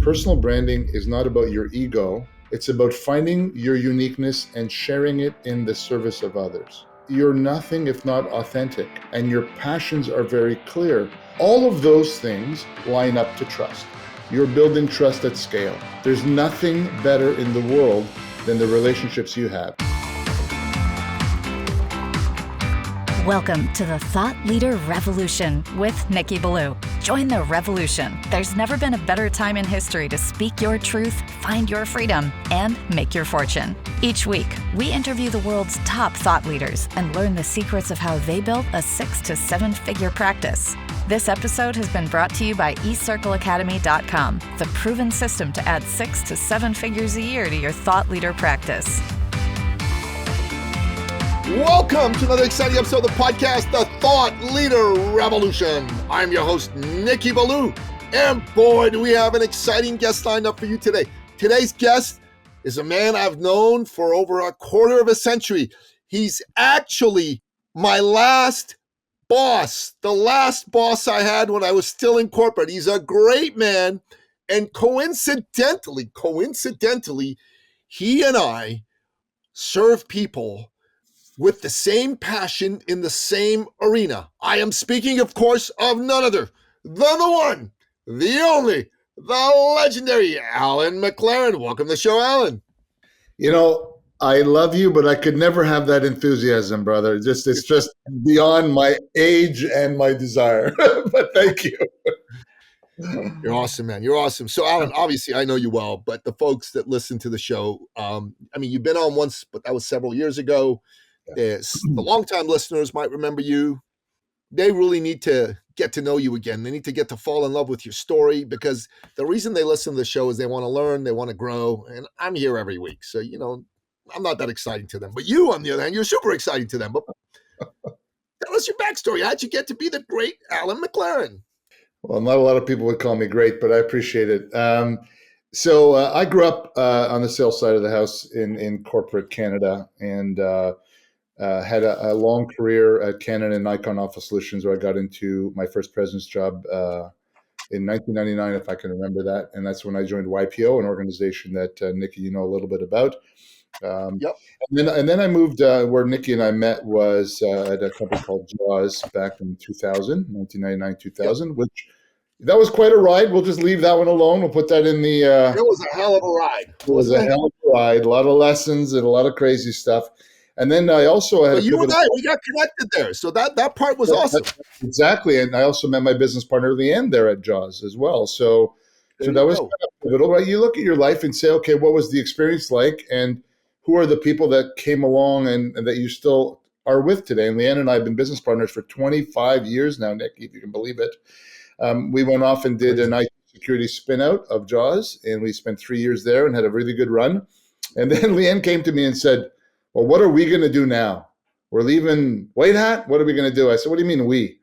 Personal branding is not about your ego. It's about finding your uniqueness and sharing it in the service of others. You're nothing if not authentic, and your passions are very clear. All of those things line up to trust. You're building trust at scale. There's nothing better in the world than the relationships you have. Welcome to the Thought Leader Revolution with Nikki Ballou. Join the revolution. There's never been a better time in history to speak your truth, find your freedom, and make your fortune. Each week, we interview the world's top thought leaders and learn the secrets of how they built a 6 to 7 figure practice. This episode has been brought to you by eCircleacademy.com, the proven system to add 6 to 7 figures a year to your thought leader practice. Welcome to another exciting episode of the podcast, The Thought Leader Revolution. I'm your host, Nikki Ballou, and boy, do we have an exciting guest lined up for you today. Today's guest is a man I've known for over a quarter of a century. He's actually my last boss, the last boss I had when I was still in corporate. He's a great man, and coincidentally, he and I serve people with the same passion in the same arena. I am speaking, of course, of none other than the one, the only, the legendary Alan McLaren. Welcome to the show, Alan. You know, I love you, but I could never have that enthusiasm, brother. It's just beyond my age and my desire. But thank you. You're awesome, man. You're awesome. So, Alan, obviously, I know you well, but the folks that listen to the show, you've been on once, but that was several years ago. The longtime listeners might remember you. They really need to get to know you again. They need to get to fall in love with your story, because the reason they listen to the show is they want to learn, they want to grow, and I'm here every week. So, I'm not that exciting to them. But you, on the other hand, you're super exciting to them. But tell us your backstory. How'd you get to be the great Alan McLaren? Well, not a lot of people would call me great, but I appreciate it. So I grew up on the sales side of the house in corporate Canada, and had a long career at Canon and Nikon Office Solutions, where I got into my first president's job in 1999, if I can remember that. And that's when I joined YPO, an organization that Nikki, you know a little bit about. Yep. And then I moved where Nikki and I met was at a company called Jaws back in 1999, 2000, yep. Which that was quite a ride. We'll just leave that one alone. We'll put that in the... it was a hell of a ride. It was a hell of a ride. A lot of lessons and a lot of crazy stuff. And then I also had... But you and I, we got connected there. So that part was awesome. Exactly. And I also met my business partner, Leanne, there at Jaws as well. So that was kind of pivotal, right? You look at your life and say, okay, what was the experience like? And who are the people that came along and that you still are with today? And Leanne and I have been business partners for 25 years now, Nick, if you can believe it. We went off and did an IT security spin out of Jaws, and we spent 3 years there and had a really good run. And then Leanne came to me and said, well, what are we going to do now? We're leaving White Hat. What are we going to do? I said, what do you mean we?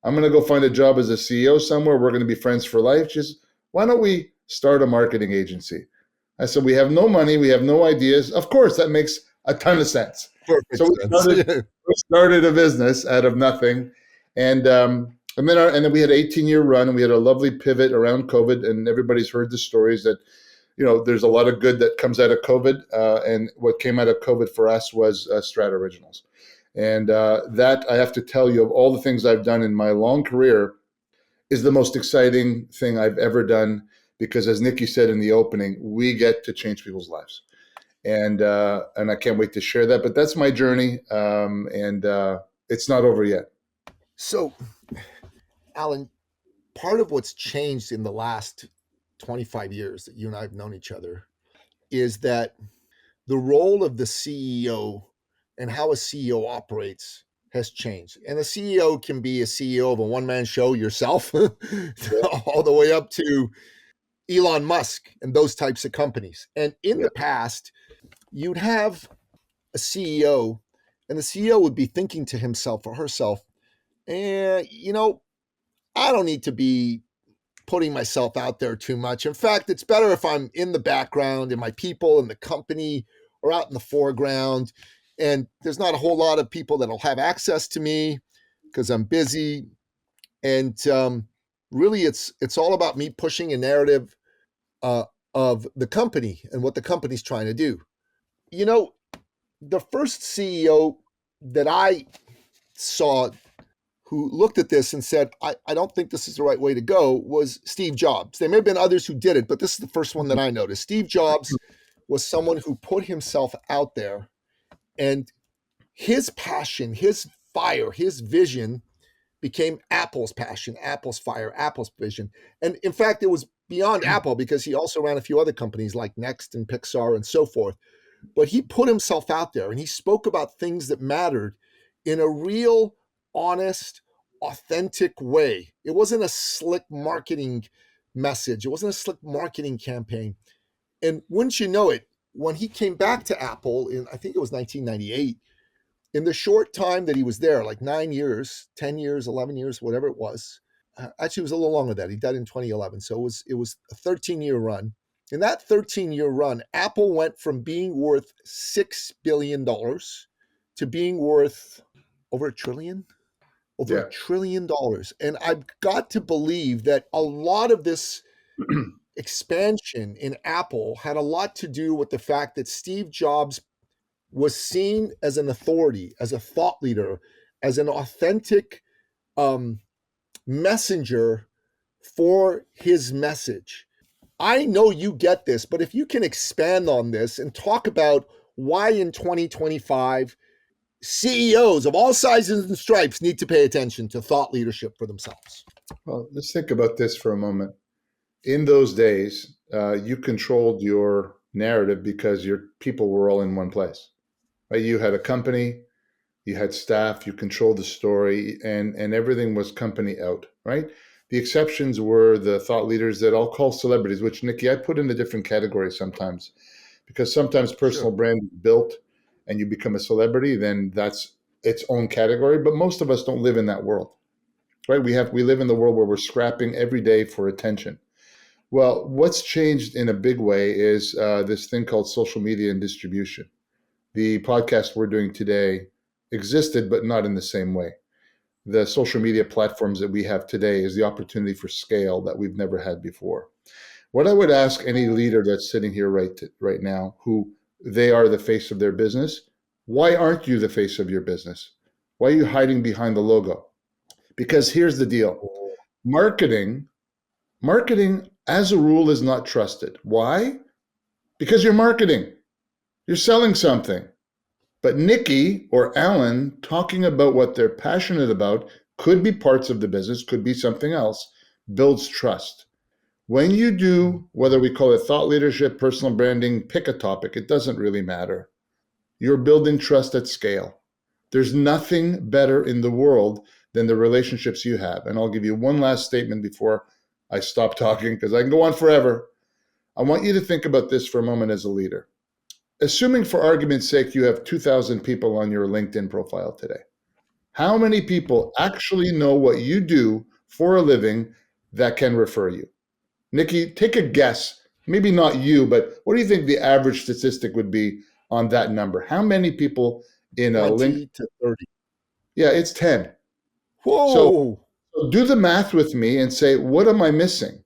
I'm going to go find a job as a CEO somewhere. We're going to be friends for life. She says, why don't we start a marketing agency? I said, we have no money. We have no ideas. Of course, that makes a ton of sense. Perfect. So we started a business out of nothing. And then we had an 18-year run, and we had a lovely pivot around COVID. And everybody's heard the stories that, there's a lot of good that comes out of COVID. And what came out of COVID for us was Strata Originals. And that, I have to tell you, of all the things I've done in my long career, is the most exciting thing I've ever done. Because as Nikki said in the opening, we get to change people's lives. And I can't wait to share that. But that's my journey. And it's not over yet. So, Alan, part of what's changed in the last 25 years that you and I have known each other is that the role of the CEO and how a CEO operates has changed. And a CEO can be a CEO of a one-man show, yourself, all the way up to Elon Musk and those types of companies. And in the past, you'd have a CEO, and the CEO would be thinking to himself or herself, I don't need to be putting myself out there too much. In fact, it's better if I'm in the background and my people and the company are out in the foreground, and there's not a whole lot of people that'll have access to me because I'm busy. And really, it's all about me pushing a narrative uh, of the company and what the company's trying to do. You know, the first CEO that I saw who looked at this and said, I don't think this is the right way to go was Steve Jobs. There may have been others who did it, but this is the first one that I noticed. Steve Jobs was someone who put himself out there, and his passion, his fire, his vision became Apple's passion, Apple's fire, Apple's vision. And in fact, it was beyond Apple because he also ran a few other companies like Next and Pixar and so forth. But he put himself out there and he spoke about things that mattered in a real, honest, authentic way. It wasn't a slick marketing message, it wasn't a slick marketing campaign. And wouldn't you know it, when he came back to Apple in, I think it was 1998, in the short time that he was there, like 9 years, 10 years, 11 years, whatever it was, actually it was a little longer than that. He died in 2011. So it was a 13-year run. In that 13-year run, Apple went from being worth $6 billion to being worth over a trillion, over Yeah. $1 trillion. And I've got to believe that a lot of this expansion in Apple had a lot to do with the fact that Steve Jobs was seen as an authority, as a thought leader, as an authentic messenger for his message. I know you get this, but if you can expand on this and talk about why in 2025 CEOs of all sizes and stripes need to pay attention to thought leadership for themselves. Well, let's think about this for a moment. In those days, you controlled your narrative because your people were all in one place, right? You had a company, you had staff, you controlled the story, and everything was company out, right? The exceptions were the thought leaders that I'll call celebrities, which, Nikki, I put in a different category sometimes, because sometimes personal brand is built and you become a celebrity, then that's its own category. But most of us don't live in that world, right? We live in the world where we're scrapping every day for attention. Well, what's changed in a big way is this thing called social media and distribution. The podcast we're doing today existed, but not in the same way. The social media platforms that we have today is the opportunity for scale that we've never had before. What I would ask any leader that's sitting here right now, who they are the face of their business, why aren't you the face of your business? Why are you hiding behind the logo? Because here's the deal. Marketing as a rule is not trusted. Why? Because you're marketing. You're selling something. But Nikki or Alan talking about what they're passionate about could be parts of the business, could be something else, builds trust. When you do, whether we call it thought leadership, personal branding, pick a topic, it doesn't really matter. You're building trust at scale. There's nothing better in the world than the relationships you have. And I'll give you one last statement before I stop talking, because I can go on forever. I want you to think about this for a moment as a leader. Assuming for argument's sake, you have 2,000 people on your LinkedIn profile today. How many people actually know what you do for a living that can refer you? Nikki, take a guess. Maybe not you, but what do you think the average statistic would be on that number? How many people in a link? 20 to 30. Yeah, it's 10. So Whoa. do the math with me and say, what am I missing?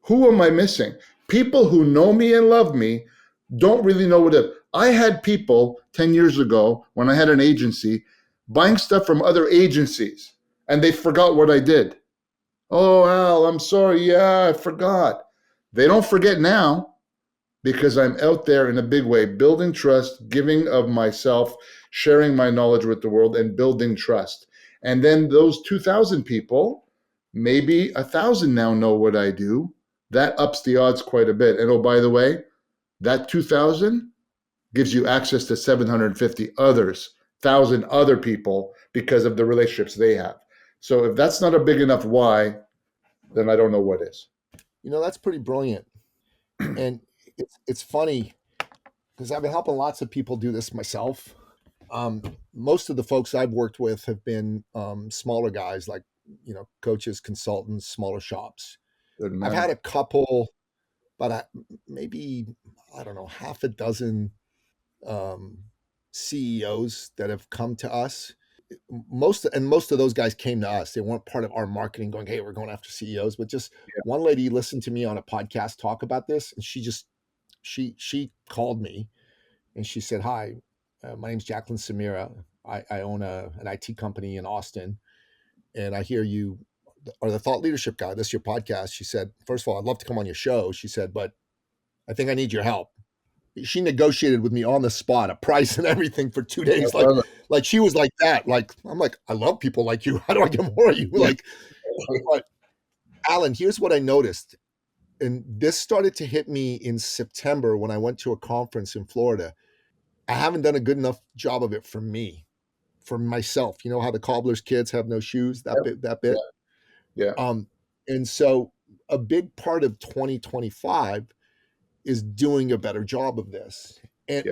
Who am I missing? People who know me and love me don't really know what it is. I had people 10 years ago when I had an agency buying stuff from other agencies and they forgot what I did. Oh, Al, I'm sorry. Yeah, I forgot. They don't forget now because I'm out there in a big way, building trust, giving of myself, sharing my knowledge with the world, and building trust. And then those 2,000 people, maybe 1,000 now know what I do. That ups the odds quite a bit. And oh, by the way, that 2,000 gives you access to 750 others, 1,000 other people because of the relationships they have. So if that's not a big enough why, then I don't know what is. You know, that's pretty brilliant. And it's funny because I've been helping lots of people do this myself. Most of the folks I've worked with have been smaller guys, like, coaches, consultants, smaller shops. I've had a couple, but maybe, I don't know, half a dozen CEOs that have come to us. most of those guys came to us. They weren't part of our marketing going, hey, we're going after CEOs. But just Yeah. one lady listened to me on a podcast talk about this, and she called me and she said, hi, my name's Jacqueline Samira. I own an IT company in Austin, and I hear you are the thought leadership guy. This is your podcast. She said, first of all, I'd love to come on your show. She said, but I think I need your help. She negotiated with me on the spot, a price and everything for 2 days. Like she was like that. Like, I'm like, I love people like you. How do I get more of you? Yeah. Like, but Alan, here's what I noticed. And this started to hit me in September when I went to a conference in Florida. I haven't done a good enough job of it for me, for myself. You know how the cobbler's kids have no shoes, that bit. Yeah. And so a big part of 2025 is doing a better job of this. And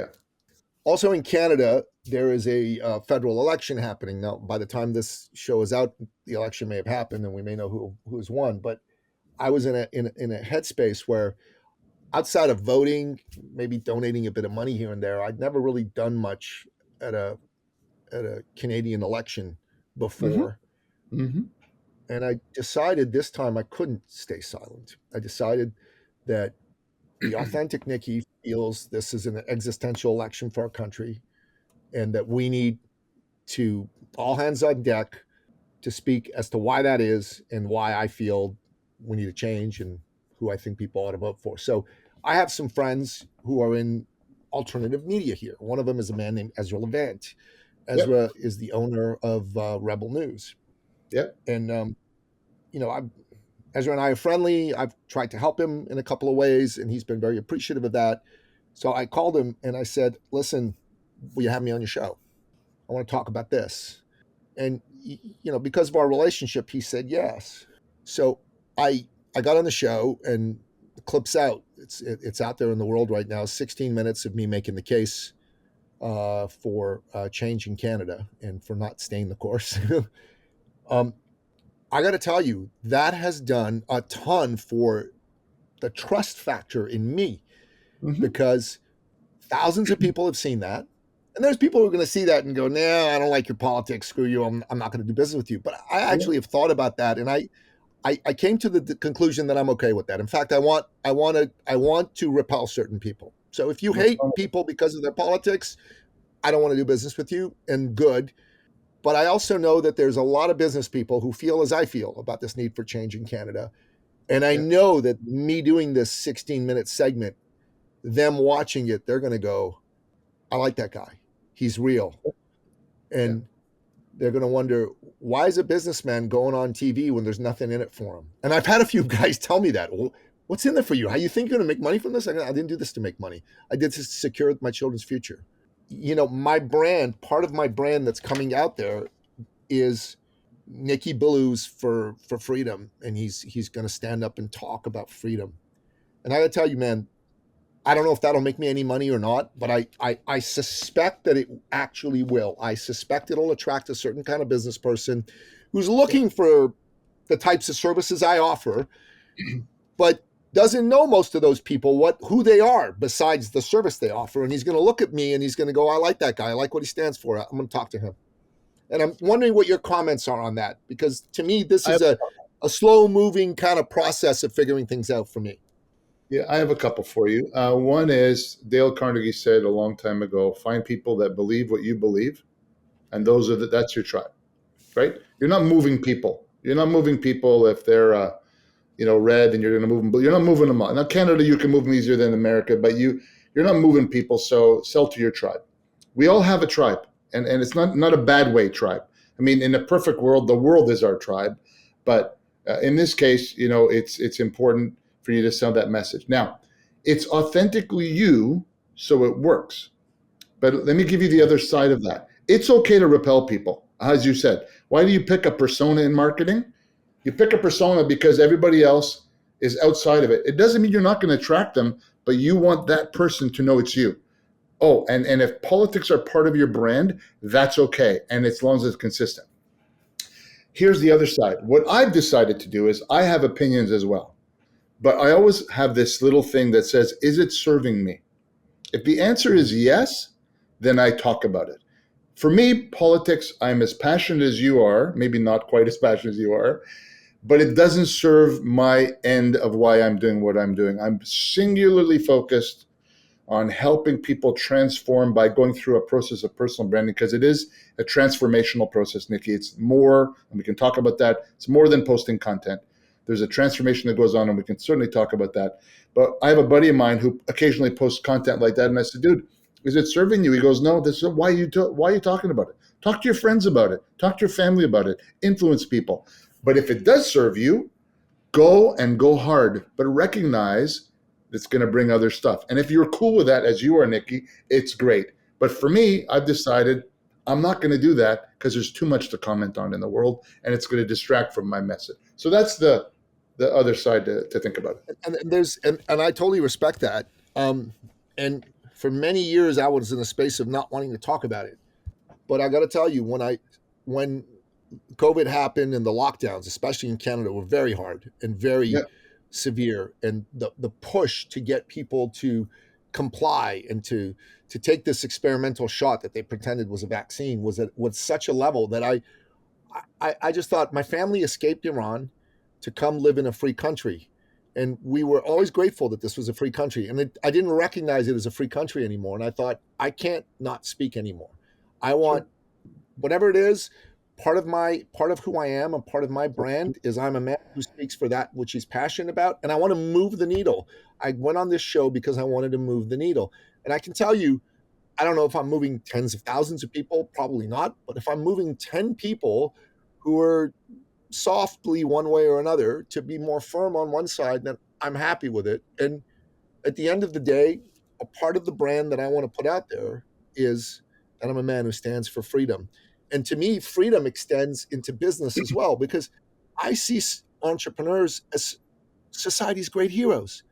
also in Canada, there is a federal election happening. Now, by the time this show is out, the election may have happened and we may know who's won. But I was in a headspace where outside of voting, maybe donating a bit of money here and there, I'd never really done much at a Canadian election before. Mm-hmm. And I decided this time I couldn't stay silent. I decided that the authentic Nicky feels this is an existential election for our country, and that we need to all hands on deck to speak as to why that is and why I feel we need a change and who I think people ought to vote for. So I have some friends who are in alternative media here. One of them is a man named Ezra Levant. Ezra is the owner of Rebel News. And, Ezra and I are friendly. I've tried to help him in a couple of ways, and he's been very appreciative of that. So I called him and I said, listen, will you have me on your show? I want to talk about this. And, because of our relationship, he said yes. So I got on the show, and the clip's out. It's out there in the world right now. 16 minutes of me making the case for change in Canada and for not staying the course. I got to tell you, that has done a ton for the trust factor in me, because thousands of people have seen that. And there's people who are going to see that and go, nah, I don't like your politics. Screw you. I'm not going to do business with you. But I actually have thought about that. And I came to the conclusion that I'm okay with that. In fact, I want to repel certain people. So if you hate people because of their politics, I don't want to do business with you, and good. But I also know that there's a lot of business people who feel as I feel about this need for change in Canada. And I know that me doing this 16-minute segment, them watching it, they're going to go, I like that guy. He's real. And they're going to wonder, why is a businessman going on TV when there's nothing in it for him? And I've had a few guys tell me that. Well, what's in there for you? How you think you're going to make money from this? I didn't do this to make money. I did this to secure my children's future. My brand, part of my brand that's coming out there is Nicky Blues for freedom. And he's going to stand up and talk about freedom. And I got to tell you, man, I don't know if that'll make me any money or not, but I suspect that it actually will. I suspect it'll attract a certain kind of business person who's looking for the types of services I offer, but doesn't know most of those people, who they are besides the service they offer. And he's going to look at me and he's going to go, I like that guy. I like what he stands for. I'm going to talk to him. And I'm wondering what your comments are on that, because to me, this is a slow moving kind of process of figuring things out for me. Yeah, I have a couple for you. One is Dale Carnegie said a long time ago, find people that believe what you believe. And that's your tribe, right? You're not moving people. You're not moving people if they're, red, and you're going to move them. But you're not moving them on. Now, Canada, you can move them easier than America, but you're not moving people. So sell to your tribe. We all have a tribe, and it's not a bad way tribe. I mean, in a perfect world, the world is our tribe. But in this case, it's important for you to send that message. Now, it's authentically you, so it works. But let me give you the other side of that. It's okay to repel people, as you said. Why do you pick a persona in marketing? You pick a persona because everybody else is outside of it. It doesn't mean you're not going to attract them, but you want that person to know it's you. Oh, and if politics are part of your brand, that's okay. And as long as it's consistent. Here's the other side. What I've decided to do is I have opinions as well. But I always have this little thing that says, is it serving me? If the answer is yes, then I talk about it. For me, politics, I'm as passionate as you are, maybe not quite as passionate as you are, but it doesn't serve my end of why I'm doing what I'm doing. I'm singularly focused on helping people transform by going through a process of personal branding, because it is a transformational process, Nikki. It's more, and we can talk about that. It's more than posting content. There's a transformation that goes on, and we can certainly talk about that. But I have a buddy of mine who occasionally posts content like that, and I said, dude, is it serving you? He goes, no. This is why are you talking about it? Talk to your friends about it. Talk to your family about it. Influence people. But if it does serve you, go hard, but recognize it's going to bring other stuff. And if you're cool with that, as you are, Nikki, it's great. But for me, I've decided I'm not going to do that because there's too much to comment on in the world, and it's going to distract from my message. So that's the other side to think about it. And I totally respect that. And for many years, I was in a space of not wanting to talk about it. But I got to tell you, when COVID happened and the lockdowns, especially in Canada, were very hard and very severe, and the push to get people to comply and to take this experimental shot that they pretended was a vaccine was such a level that I just thought, my family escaped Iran to come live in a free country, and we were always grateful that this was a free country, and I didn't recognize it as a free country anymore, and I thought, I can't not speak anymore. I want whatever it is. Part of who I am and part of my brand is I'm a man who speaks for that which he's passionate about, and I want to move the needle. I went on this show because I wanted to move the needle. And I can tell you, I don't know if I'm moving tens of thousands of people, probably not, but if I'm moving 10 people who are softly one way or another to be more firm on one side, then I'm happy with it. And at the end of the day, a part of the brand that I want to put out there is that I'm a man who stands for freedom. And to me, freedom extends into business as well, because I see entrepreneurs as society's great heroes.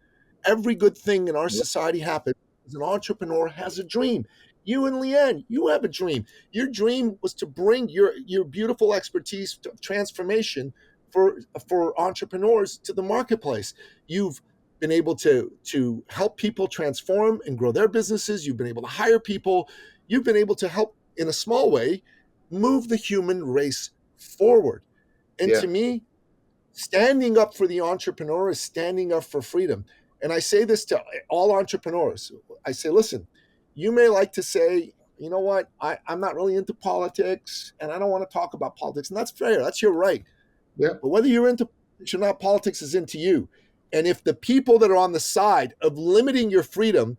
Every good thing in our society happens because an entrepreneur has a dream. You and Leanne, you have a dream. Your dream was to bring your beautiful expertise to transformation for entrepreneurs to the marketplace. You've been able to help people transform and grow their businesses. You've been able to hire people. You've been able to help, in a small way, move the human race forward. And to me, standing up for the entrepreneur is standing up for freedom. And I say this to all entrepreneurs. I say, listen, you may like to say, you know what, I'm not really into politics and I don't want to talk about politics. And that's fair. That's your right. Yeah. But whether you're into politics or not, politics is into you. And if the people that are on the side of limiting your freedom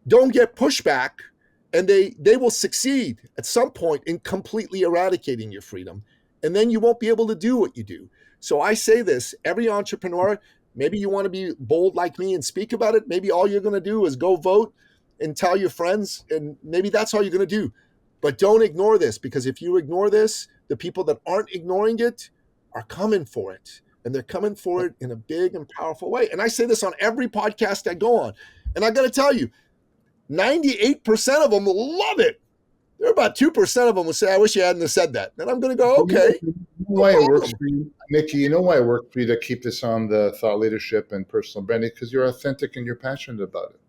don't get pushback, and they will succeed at some point in completely eradicating your freedom. And then you won't be able to do what you do. So I say this, every entrepreneur, maybe you want to be bold like me and speak about it. Maybe all you're going to do is go vote and tell your friends, and maybe that's all you're going to do. But don't ignore this, because if you ignore this, the people that aren't ignoring it are coming for it. And they're coming for it in a big and powerful way. And I say this on every podcast I go on. And I got to tell you, 98% of them will love it. There are about 2% of them will say, I wish you hadn't have said that. And I'm going to go, okay. You know why it works for you, Nikki? You know why it worked for you to keep this on the thought leadership and personal branding? Because you're authentic and you're passionate about it,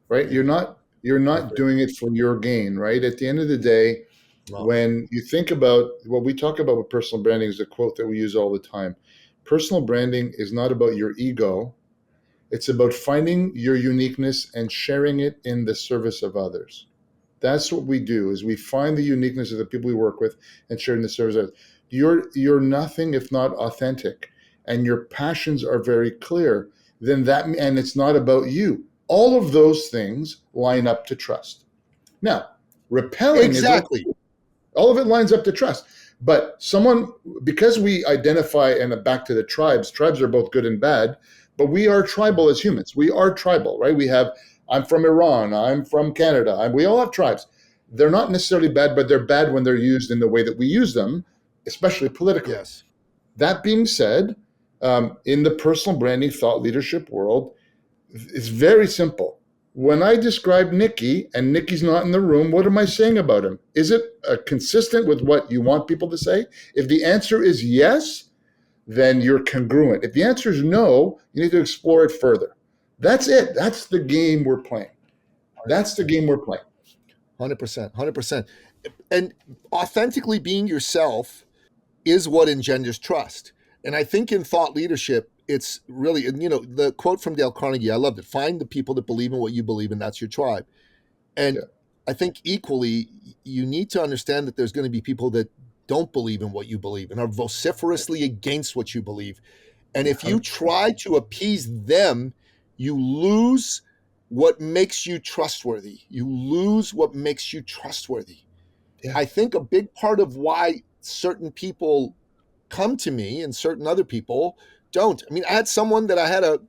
right? You're not doing it for your gain, right? At the end of the day, when you think about what we talk about with personal branding, is a quote that we use all the time. Personal branding is not about your ego. It's about finding your uniqueness and sharing it in the service of others. That's what we do, is we find the uniqueness of the people we work with and share in the service of others. You're nothing if not authentic, and your passions are very clear, and it's not about you. All of those things line up to trust. Now, repelling exactly. All of it lines up to trust. But because we identify, and back to the tribes are both good and bad, but we are tribal as humans. We are tribal, right? I'm from Iran, I'm from Canada, we all have tribes. They're not necessarily bad, but they're bad when they're used in the way that we use them, especially politically. Yes. That being said, in the personal branding thought leadership world, it's very simple. When I describe Nikki, and Nikki's not in the room, what am I saying about him? Is it consistent with what you want people to say? If the answer is yes, then you're congruent. If the answer is no, you need to explore it further. That's it. That's the game we're playing. 100%. and authentically being yourself is what engenders trust. And I think in thought leadership, it's really, the quote from Dale Carnegie, I loved it. Find the people that believe in what you believe in. That's your tribe. And Yeah. I think equally, you need to understand that there's going to be people that don't believe in what you believe and are vociferously against what you believe. And if you 100%. try to appease them, you lose what makes you trustworthy. You lose what makes you trustworthy. Yeah. I think a big part of why certain people come to me and certain other people don't. I mean, I had someone that I had a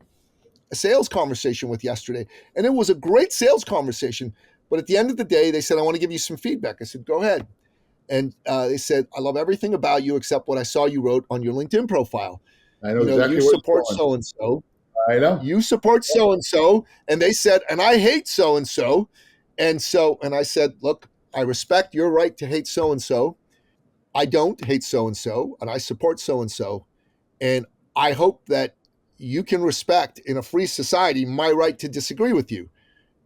sales conversation with yesterday, and it was a great sales conversation. But at the end of the day, they said, I want to give you some feedback. I said, go ahead. And they said, I love everything about you except what I saw you wrote on your LinkedIn profile. I know You exactly where it's support going. so and so. I know. You support so and so. And they said, and I hate so and so. And I said, look, I respect your right to hate so and so. I don't hate so and so, and I support so and so. And I hope that you can respect in a free society my right to disagree with you.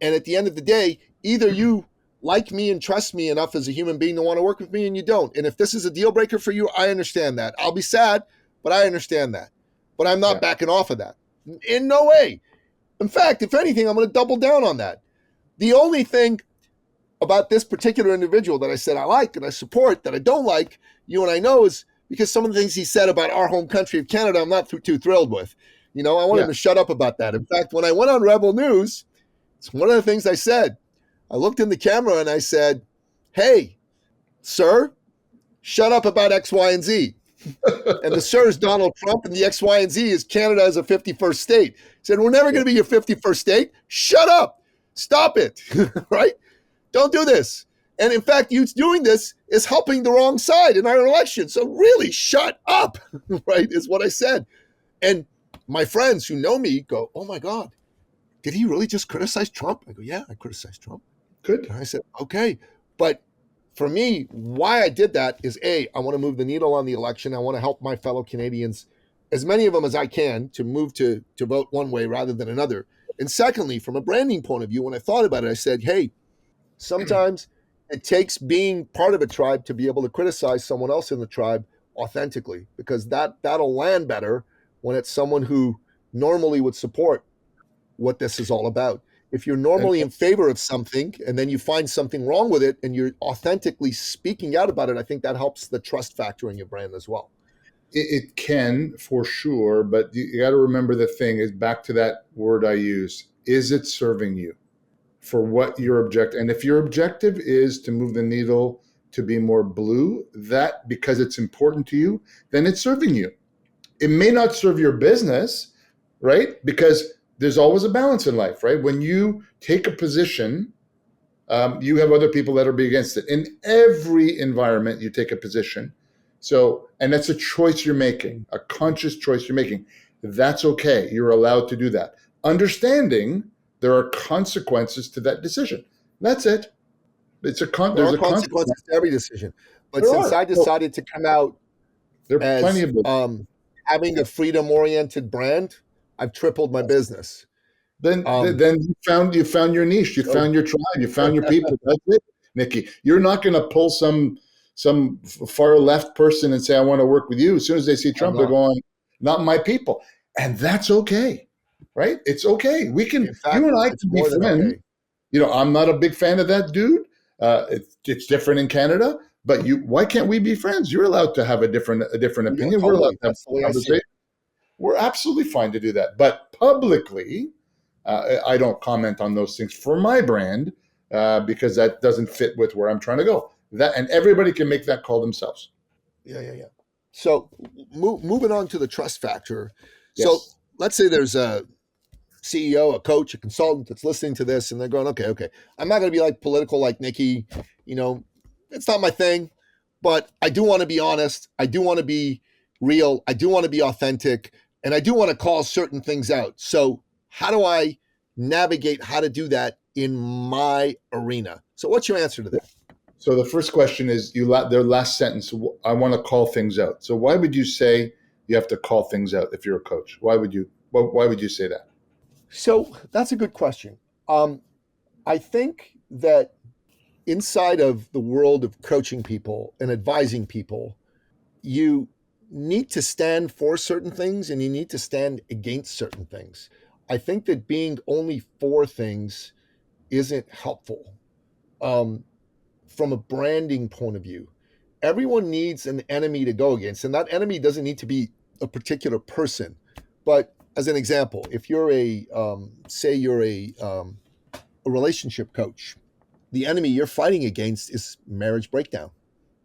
And at the end of the day, either you like me and trust me enough as a human being to want to work with me, and you don't. And if this is a deal breaker for you, I understand that. I'll be sad, but I understand that. But I'm not backing off of that. In no way. In fact, if anything, I'm going to double down on that. The only thing about this particular individual that I said I like and I support that I don't like, you and I know, is because some of the things he said about our home country of Canada, I'm not too thrilled with. I want him to shut up about that. In fact, when I went on Rebel News, it's one of the things I said. I looked in the camera and I said, hey, sir, shut up about X, Y, and Z. And the sir is Donald Trump, and the X, Y, and Z is Canada as a 51st state. He said, we're never going to be your 51st state. Shut up. Stop it. Right? Don't do this. And in fact, you doing this is helping the wrong side in our election. So really, shut up, right, is what I said. And my friends who know me go, oh my God, did he really just criticize Trump? I go, yeah, I criticized Trump. Good. And I said, okay. But for me, why I did that is I want to move the needle on the election. I want to help my fellow Canadians, as many of them as I can, to move to vote one way rather than another. And secondly, from a branding point of view, when I thought about it, I said, hey, sometimes it takes being part of a tribe to be able to criticize someone else in the tribe authentically, because that'll land better when it's someone who normally would support what this is all about. If you're And normally in favor of something and then you find something wrong with it and you're authentically speaking out about it, I think that helps the trust factor in your brand as well. it can for sure, but you got to remember the thing is back to that word I use. Is it serving you for what your objective? And if your objective is to move the needle to be more blue, that because it's important to you, then it's serving you. It may not serve your business, right? Because there's always a balance in life, right? When you take a position, you have other people that are be against it. In every environment, you take a position. So, and that's a choice you're making, a conscious choice you're making. That's okay. You're allowed to do that. Understanding there are consequences to that decision. That's it. It's There there's are a consequence. consequences to every decision. But There since are. I Well, decided to come out there are plenty as of them. having a freedom-oriented brand, I've tripled my business. Then you found your niche, you So found your tribe, you found your people. That's it, Nikki. You're not going to pull some far left person and say I want to work with you. As soon as they see I'm Trump, they're not. going, not my people, and that's okay, right? It's okay. We can, In you fact, and I it's can be more than friends. okay. I'm not a big fan of that dude. It's different in Canada, but why can't we be friends? You're allowed to have a different Yeah, opinion. We're allowed totally. to have That's the way a I see conversation. it. We're absolutely fine to do that, but publicly. I don't comment on those things for my brand because that doesn't fit with where I'm trying to go. That and everybody can make that call themselves. Yeah. So moving on to the trust factor. So Yes. let's say there's a CEO, a coach, a consultant that's listening to this, and they're going, okay. I'm not going to be like political like Nikki. It's not my thing, but I do want to be honest. I do want to be real. I do want to be authentic, and I do want to call certain things out. So how do I navigate how to do that in my arena? So what's your answer to that? So the first question is their last sentence. I want to call things out. So why would you say you have to call things out if you're a coach? Why would you say that? So that's a good question. I think that inside of the world of coaching people and advising people, you need to stand for certain things and you need to stand against certain things. I think that being only for things isn't helpful. From a branding point of view, everyone needs an enemy to go against, and that enemy doesn't need to be a particular person. But as an example, if you're say you're a relationship coach, the enemy you're fighting against is marriage breakdown.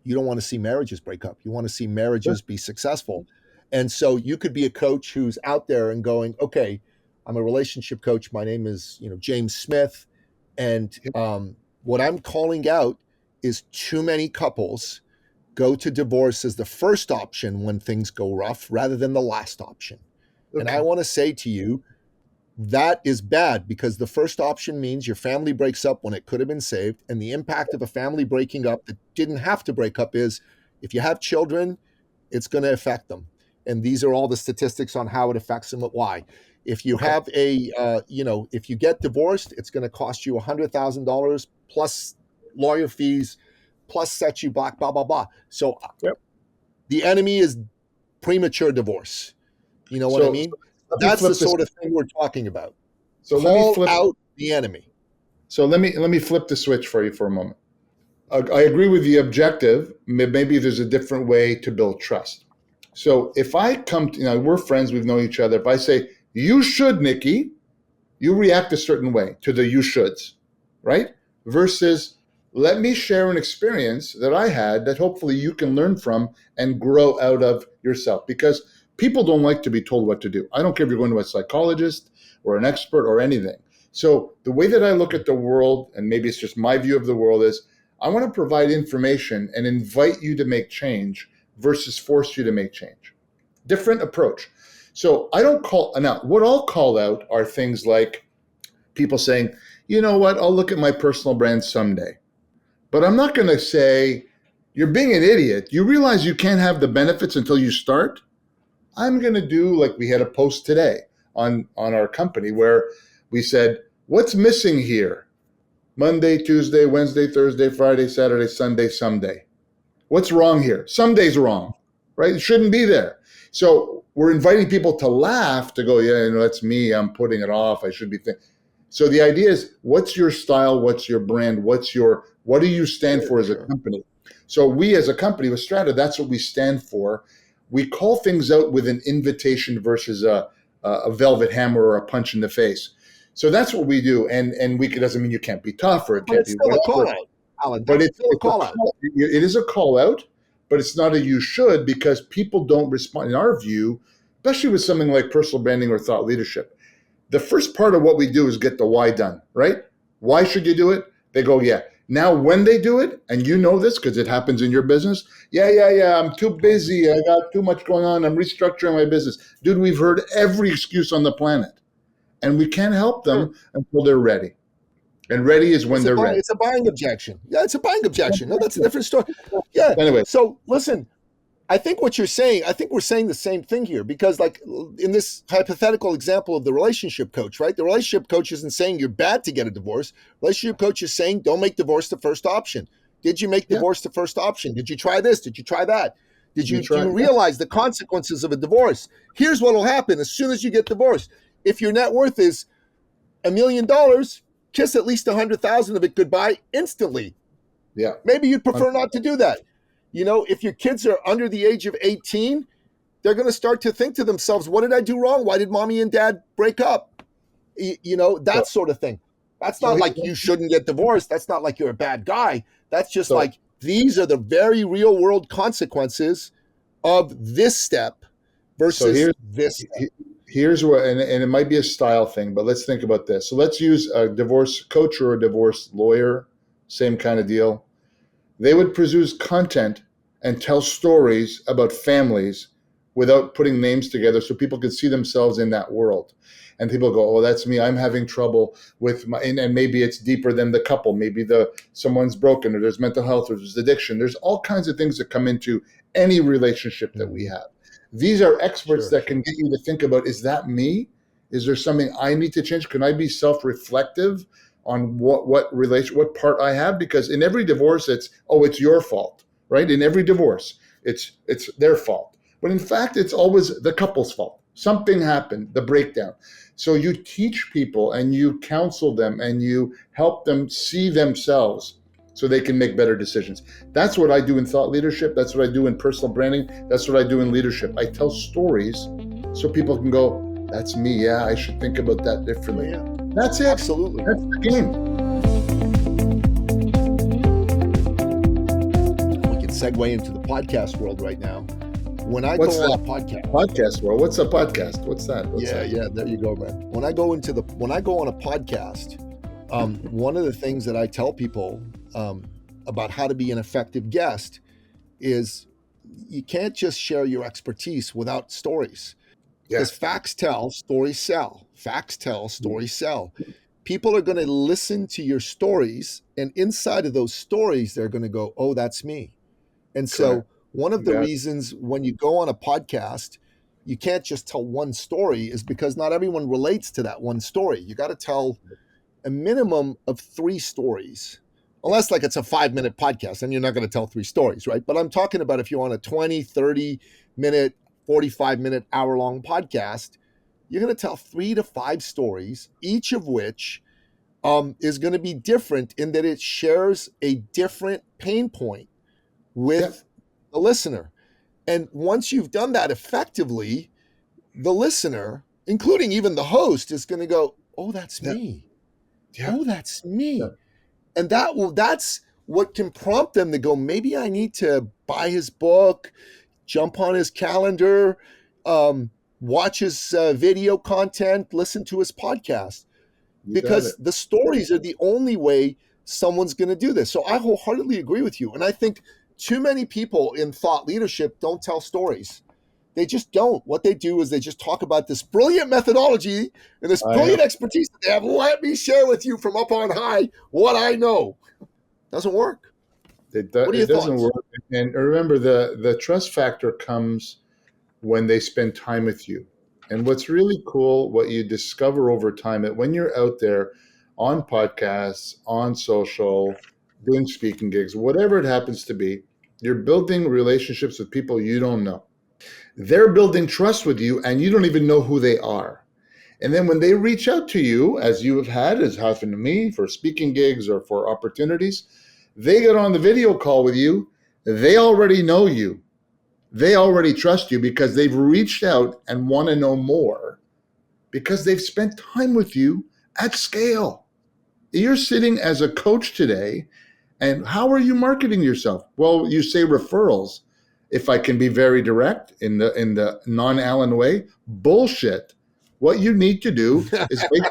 You don't want to see marriages break up. You want to see marriages be successful. And so you could be a coach who's out there and going, okay, I'm a relationship coach. My name is, James Smith. And what I'm calling out is too many couples go to divorce as the first option when things go rough rather than the last option. Okay. And I want to say to you, that is bad, because the first option means your family breaks up when it could have been saved. And the impact of a family breaking up that didn't have to break up is, if you have children, it's going to affect them. And these are all the statistics on how it affects them, why. If you have if you get divorced, it's going to cost you $100,000 plus lawyer fees, plus set you back, blah, blah, blah. So the enemy is premature divorce. You know what I mean? That's the sort of thing we're talking about. So call out the enemy. So let me flip the switch for you for a moment. I agree with the objective. Maybe there's a different way to build trust. So if I come to, we're friends, we've known each other. If I say, you should, Nikki, you react a certain way to the you shoulds, right? Versus, let me share an experience that I had that hopefully you can learn from and grow out of yourself. Because people don't like to be told what to do. I don't care if you're going to a psychologist or an expert or anything. So the way that I look at the world, and maybe it's just my view of the world, is I want to provide information and invite you to make change versus force you to make change. Different approach. So I don't what I'll call out are things like people saying, you know what, I'll look at my personal brand someday. But I'm not going to say, you're being an idiot. You realize you can't have the benefits until you start? I'm going to do, like we had a post today on our company where we said, what's missing here? Monday, Tuesday, Wednesday, Thursday, Friday, Saturday, Sunday, someday. What's wrong here? Someday's wrong, right? It shouldn't be there. So we're inviting people to laugh, to go, yeah, that's me. I'm putting it off. I should be thinking. So the idea is, what's your style? What's your brand? What do you stand for as a company? So we as a company with Strata, that's what we stand for. We call things out with an invitation versus a velvet hammer or a punch in the face. So that's what we do. And it doesn't mean you can't be tough or it can't be whatever. A call out, Alan. But it's still a call out. It is a call out, but it's not a you should, because people don't respond. In our view, especially with something like personal branding or thought leadership, the first part of what we do is get the why done, right? Why should you do it? They go, yeah. Now, when they do it, and you know this because it happens in your business, yeah, I'm too busy. I got too much going on. I'm restructuring my business. Dude, we've heard every excuse on the planet, and we can't help them until they're ready. And ready is when they're ready. It's a buying objection. Yeah, it's a buying objection. No, that's a different story. Yeah. Anyway. So listen, I think what you're saying, I think we're saying the same thing here, because like in this hypothetical example of the relationship coach, right? The relationship coach isn't saying you're bad to get a divorce. Relationship coach is saying, don't make divorce the first option. Did you make divorce the first option? Did you try this? Did you try that? Do you realize the consequences of a divorce? Here's what will happen as soon as you get divorced. If your net worth is $1 million, kiss at least 100,000 of it goodbye instantly. Yeah. Maybe you'd prefer not to do that. If your kids are under the age of 18, they're going to start to think to themselves, what did I do wrong? Why did mommy and dad break up? That sort of thing. That's not like you shouldn't get divorced. That's not like you're a bad guy. That's just like, these are the very real world consequences of this step versus this step. Here's what, and it might be a style thing, but let's think about this. So let's use a divorce coach or a divorce lawyer, same kind of deal. They would produce content and tell stories about families without putting names together so people could see themselves in that world. And people go, oh, that's me. I'm having trouble with my, and maybe it's deeper than the couple. Maybe someone's broken, or there's mental health, or there's addiction. There's all kinds of things that come into any relationship that we have. These are experts that can get you to think about, is that me? Is there something I need to change? Can I be self-reflective on what part I have, because in every divorce it's your fault, right? In every divorce, it's their fault. But in fact, it's always the couple's fault. Something happened, the breakdown. So you teach people and you counsel them and you help them see themselves so they can make better decisions. That's what I do in thought leadership. That's what I do in personal branding. That's what I do in leadership. I tell stories so people can go, that's me. Yeah, I should think about that differently. Yeah. That's it. Absolutely. That's the game. We can segue into the podcast world right now. When I go on a podcast world, what's a podcast? What's that? Yeah, there you go, man. When I go on a podcast, one of the things that I tell people about how to be an effective guest is you can't just share your expertise without stories. Because facts tell, stories sell. Facts tell, stories sell. People are going to listen to your stories, and inside of those stories, they're going to go, oh, that's me. And so one of the reasons when you go on a podcast, you can't just tell one story is because not everyone relates to that one story. You got to tell a minimum of 3 stories, unless like it's a 5-minute podcast and you're not going to tell 3 stories, right? But I'm talking about if you're on a 20, 30-minute, 45-minute, hour-long podcast, you're going to tell 3 to 5 stories, each of which is going to be different in that it shares a different pain point with the listener. And once you've done that effectively, the listener, including even the host, is going to go, oh, that's me. Oh, that's me. And that's what can prompt them to go, maybe I need to buy his book, jump on his calendar, watch his video content, listen to his podcast. Because the stories are the only way someone's going to do this. So I wholeheartedly agree with you. And I think too many people in thought leadership don't tell stories. They just don't. What they do is they just talk about this brilliant methodology and this brilliant expertise that they have. Let me share with you from up on high what I know. Doesn't work. It doesn't work. And remember, the trust factor comes when they spend time with you. And what's really cool, what you discover over time, that when you're out there on podcasts, on social, doing speaking gigs, whatever it happens to be, you're building relationships with people you don't know. They're building trust with you and you don't even know who they are. And then when they reach out to you, as you have had, as happened to me, for speaking gigs or for opportunities, they get on the video call with you. They already know you. They already trust you because they've reached out and want to know more because they've spent time with you at scale. You're sitting as a coach today, and how are you marketing yourself? Well, you say referrals. If I can be very direct in the non-Alan way, bullshit. What you need to do is make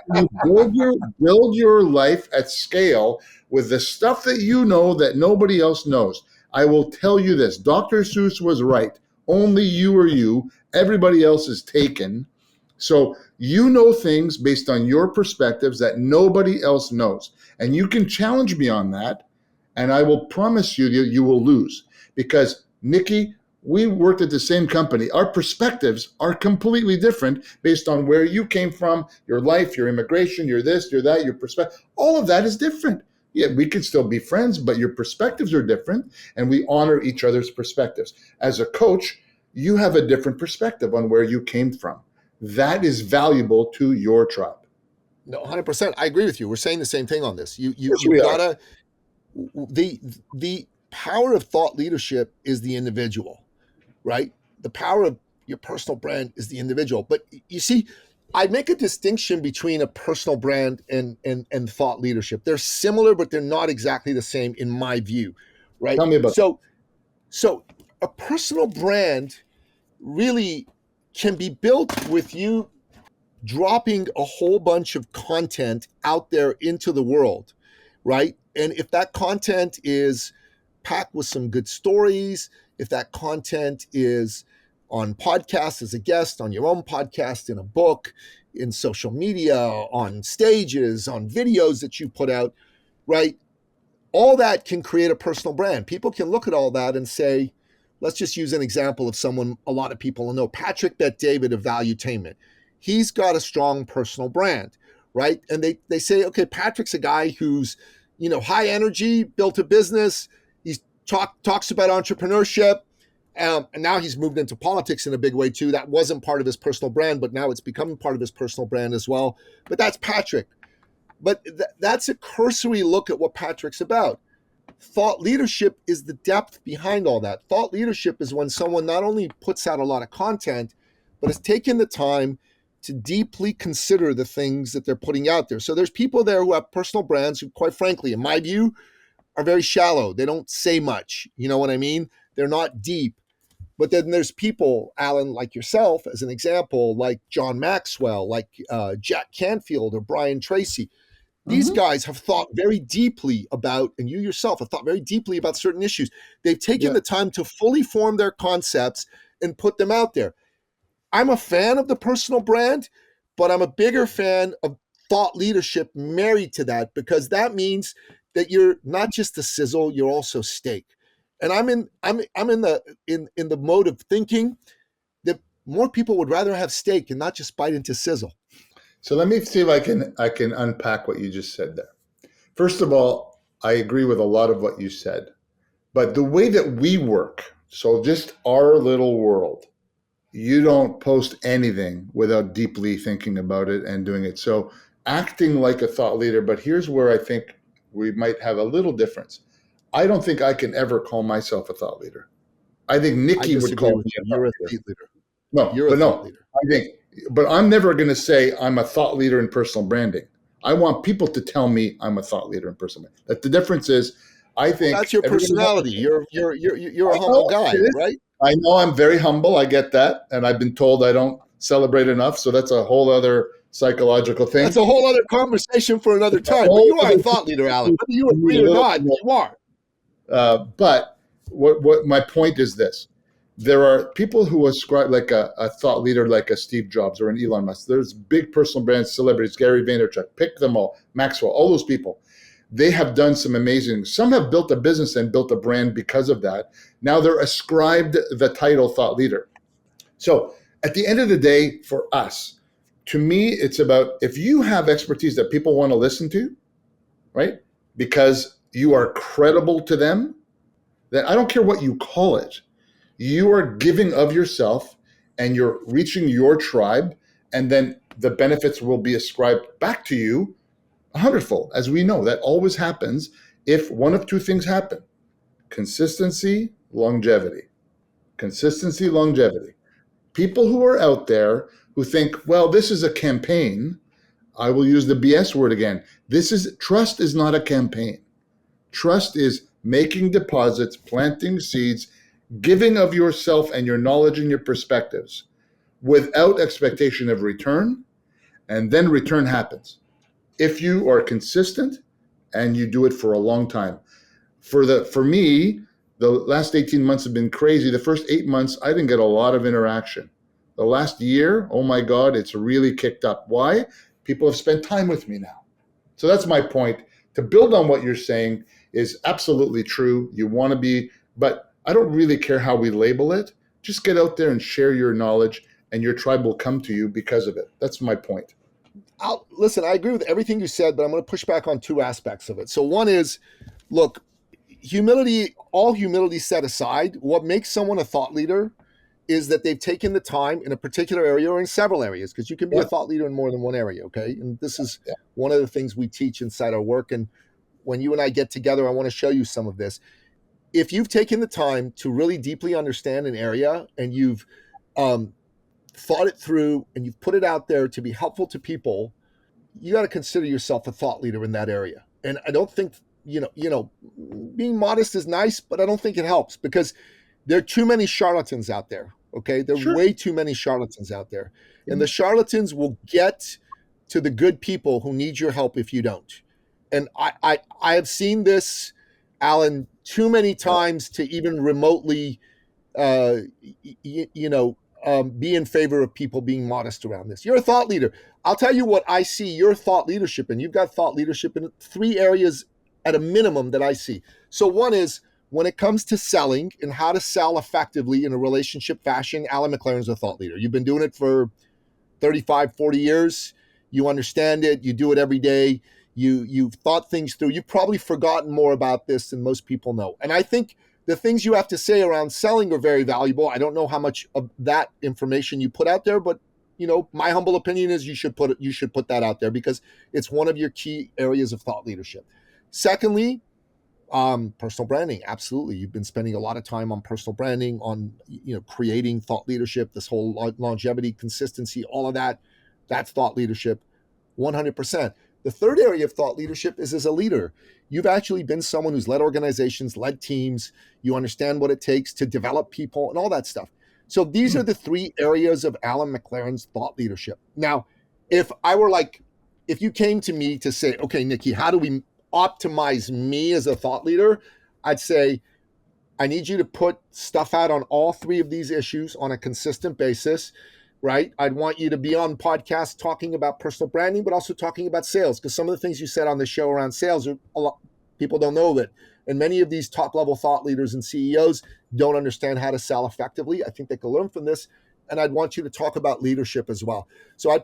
sure you build your life at scale with the stuff that you know that nobody else knows. I will tell you this, Dr. Seuss was right. Only you are you. Everybody else is taken. So you know things based on your perspectives that nobody else knows. And you can challenge me on that, and I will promise you that you will lose. Because, Nikki, we worked at the same company. Our perspectives are completely different based on where you came from, your life, your immigration, your this, your that, your perspective. All of that is different. Yeah, we can still be friends, but your perspectives are different, and we honor each other's perspectives. As a coach, you have a different perspective on where you came from. That is valuable to your tribe. No, 100%. I agree with you. We're saying the same thing on this. You gotta, the power of thought leadership is the individual, right? The power of your personal brand is the individual. But you see, I make a distinction between a personal brand and thought leadership. They're similar, but they're not exactly the same in my view, right? Tell me about so a personal brand really can be built with you dropping a whole bunch of content out there into the world, right? And if that content is packed with some good stories, if that content is on podcasts as a guest, on your own podcast, in a book, in social media, on stages, on videos that you put out, right? All that can create a personal brand. People can look at all that and say, let's just use an example of someone a lot of people know, Patrick Bet David of Valuetainment. He's got a strong personal brand, right? And they say, okay, Patrick's a guy who's, high energy, built a business. He's talks about entrepreneurship. And now he's moved into politics in a big way too. That wasn't part of his personal brand, but now it's become part of his personal brand as well. But that's Patrick. But that's a cursory look at what Patrick's about. Thought leadership is the depth behind all that. Thought leadership is when someone not only puts out a lot of content, but has taken the time to deeply consider the things that they're putting out there. So there's people there who have personal brands who, quite frankly, in my view, are very shallow. They don't say much. You know what I mean? They're not deep. But then there's people, Alan, like yourself, as an example, like John Maxwell, like Jack Canfield or Brian Tracy. These guys have thought very deeply about, and you yourself have thought very deeply about certain issues. They've taken the time to fully form their concepts and put them out there. I'm a fan of the personal brand, but I'm a bigger fan of thought leadership married to that, because that means that you're not just a sizzle, you're also steak. And I'm in the mode of thinking that more people would rather have steak and not just bite into sizzle. So let me see if I can unpack what you just said there. First of all, I agree with a lot of what you said, but the way that we work, so just our little world, you don't post anything without deeply thinking about it and doing it. So acting like a thought leader, but here's where I think we might have a little difference. I don't think I can ever call myself a thought leader. I think Nikki would call me a thought leader. No, but I'm never going to say I'm a thought leader in personal branding. I want people to tell me I'm a thought leader in personal branding. That the difference is, I think that's your personality. You're a humble guy, right? I know I'm very humble. I get that, and I've been told I don't celebrate enough. So that's a whole other psychological thing. That's a whole other conversation for another time. But you are a thought leader, Alan. Whether you agree or not, you are. But what my point is this. There are people who ascribe like a thought leader, like a Steve Jobs or an Elon Musk. There's big personal brands, celebrities, Gary Vaynerchuk, pick them all, Maxwell, all those people. They have done some amazing, some have built a business and built a brand because of that. Now they're ascribed the title thought leader. So at the end of the day, for us, to me, it's about if you have expertise that people want to listen to, right? Because you are credible to them, then I don't care what you call it. You are giving of yourself and you're reaching your tribe, and then the benefits will be ascribed back to you 100-fold. As we know, that always happens if one of two things happen: consistency, longevity. Consistency, longevity. People who are out there who think, well, this is a campaign. I will use the BS word again. Trust is not a campaign. Trust is making deposits, planting seeds, giving of yourself and your knowledge and your perspectives without expectation of return, and then return happens. If you are consistent and you do it for a long time. For me, the last 18 months have been crazy. The first 8 months, I didn't get a lot of interaction. The last year, oh my God, it's really kicked up. Why? People have spent time with me now. So that's my point. To build on what you're saying is absolutely true. You want to be, but I don't really care how we label it. Just get out there and share your knowledge, and your tribe will come to you because of it. That's my point. Listen, I agree with everything you said, but I'm going to push back on two aspects of it. So one is, look, humility, all humility set aside, what makes someone a thought leader is that they've taken the time in a particular area or in several areas, because you can be a thought leader in more than one area, okay? And this is one of the things we teach inside our work. And when you and I get together, I want to show you some of this. If you've taken the time to really deeply understand an area and you've thought it through and you've put it out there to be helpful to people, you got to consider yourself a thought leader in that area. And I don't think, being modest is nice, but I don't think it helps, because there are too many charlatans out there. Okay. There are way too many charlatans out there. And the charlatans will get to the good people who need your help if you don't. And I have seen this, Alan, too many times to even remotely, be in favor of people being modest around this. You're a thought leader. I'll tell you what I see your thought leadership in. You've got thought leadership in 3 areas at a minimum that I see. So one is when it comes to selling and how to sell effectively in a relationship fashion, Alan McLaren is a thought leader. You've been doing it for 35, 40 years. you understand it, you do it every day, you've thought things through. You've probably forgotten more about this than most people know. And I think the things you have to say around selling are very valuable. I don't know how much of that information you put out there, but my humble opinion is you should put that out there because it's one of your key areas of thought leadership. Secondly, personal branding. Absolutely. You've been spending a lot of time on personal branding, on, creating thought leadership, this whole longevity, consistency, all of that. That's thought leadership, 100%. The third area of thought leadership is as a leader. You've actually been someone who's led organizations, led teams. You understand what it takes to develop people and all that stuff. So these are the three areas of Alan McLaren's thought leadership. Now, if you came to me to say, okay, Nikki, how do we optimize me as a thought leader? I'd say, I need you to put stuff out on all three of these issues on a consistent basis, right? I'd want you to be on podcasts talking about personal branding, but also talking about sales, because some of the things you said on the show around sales are a lot, people don't know that. And many of these top level thought leaders and CEOs don't understand how to sell effectively. I think they can learn from this. And I'd want you to talk about leadership as well. So I'd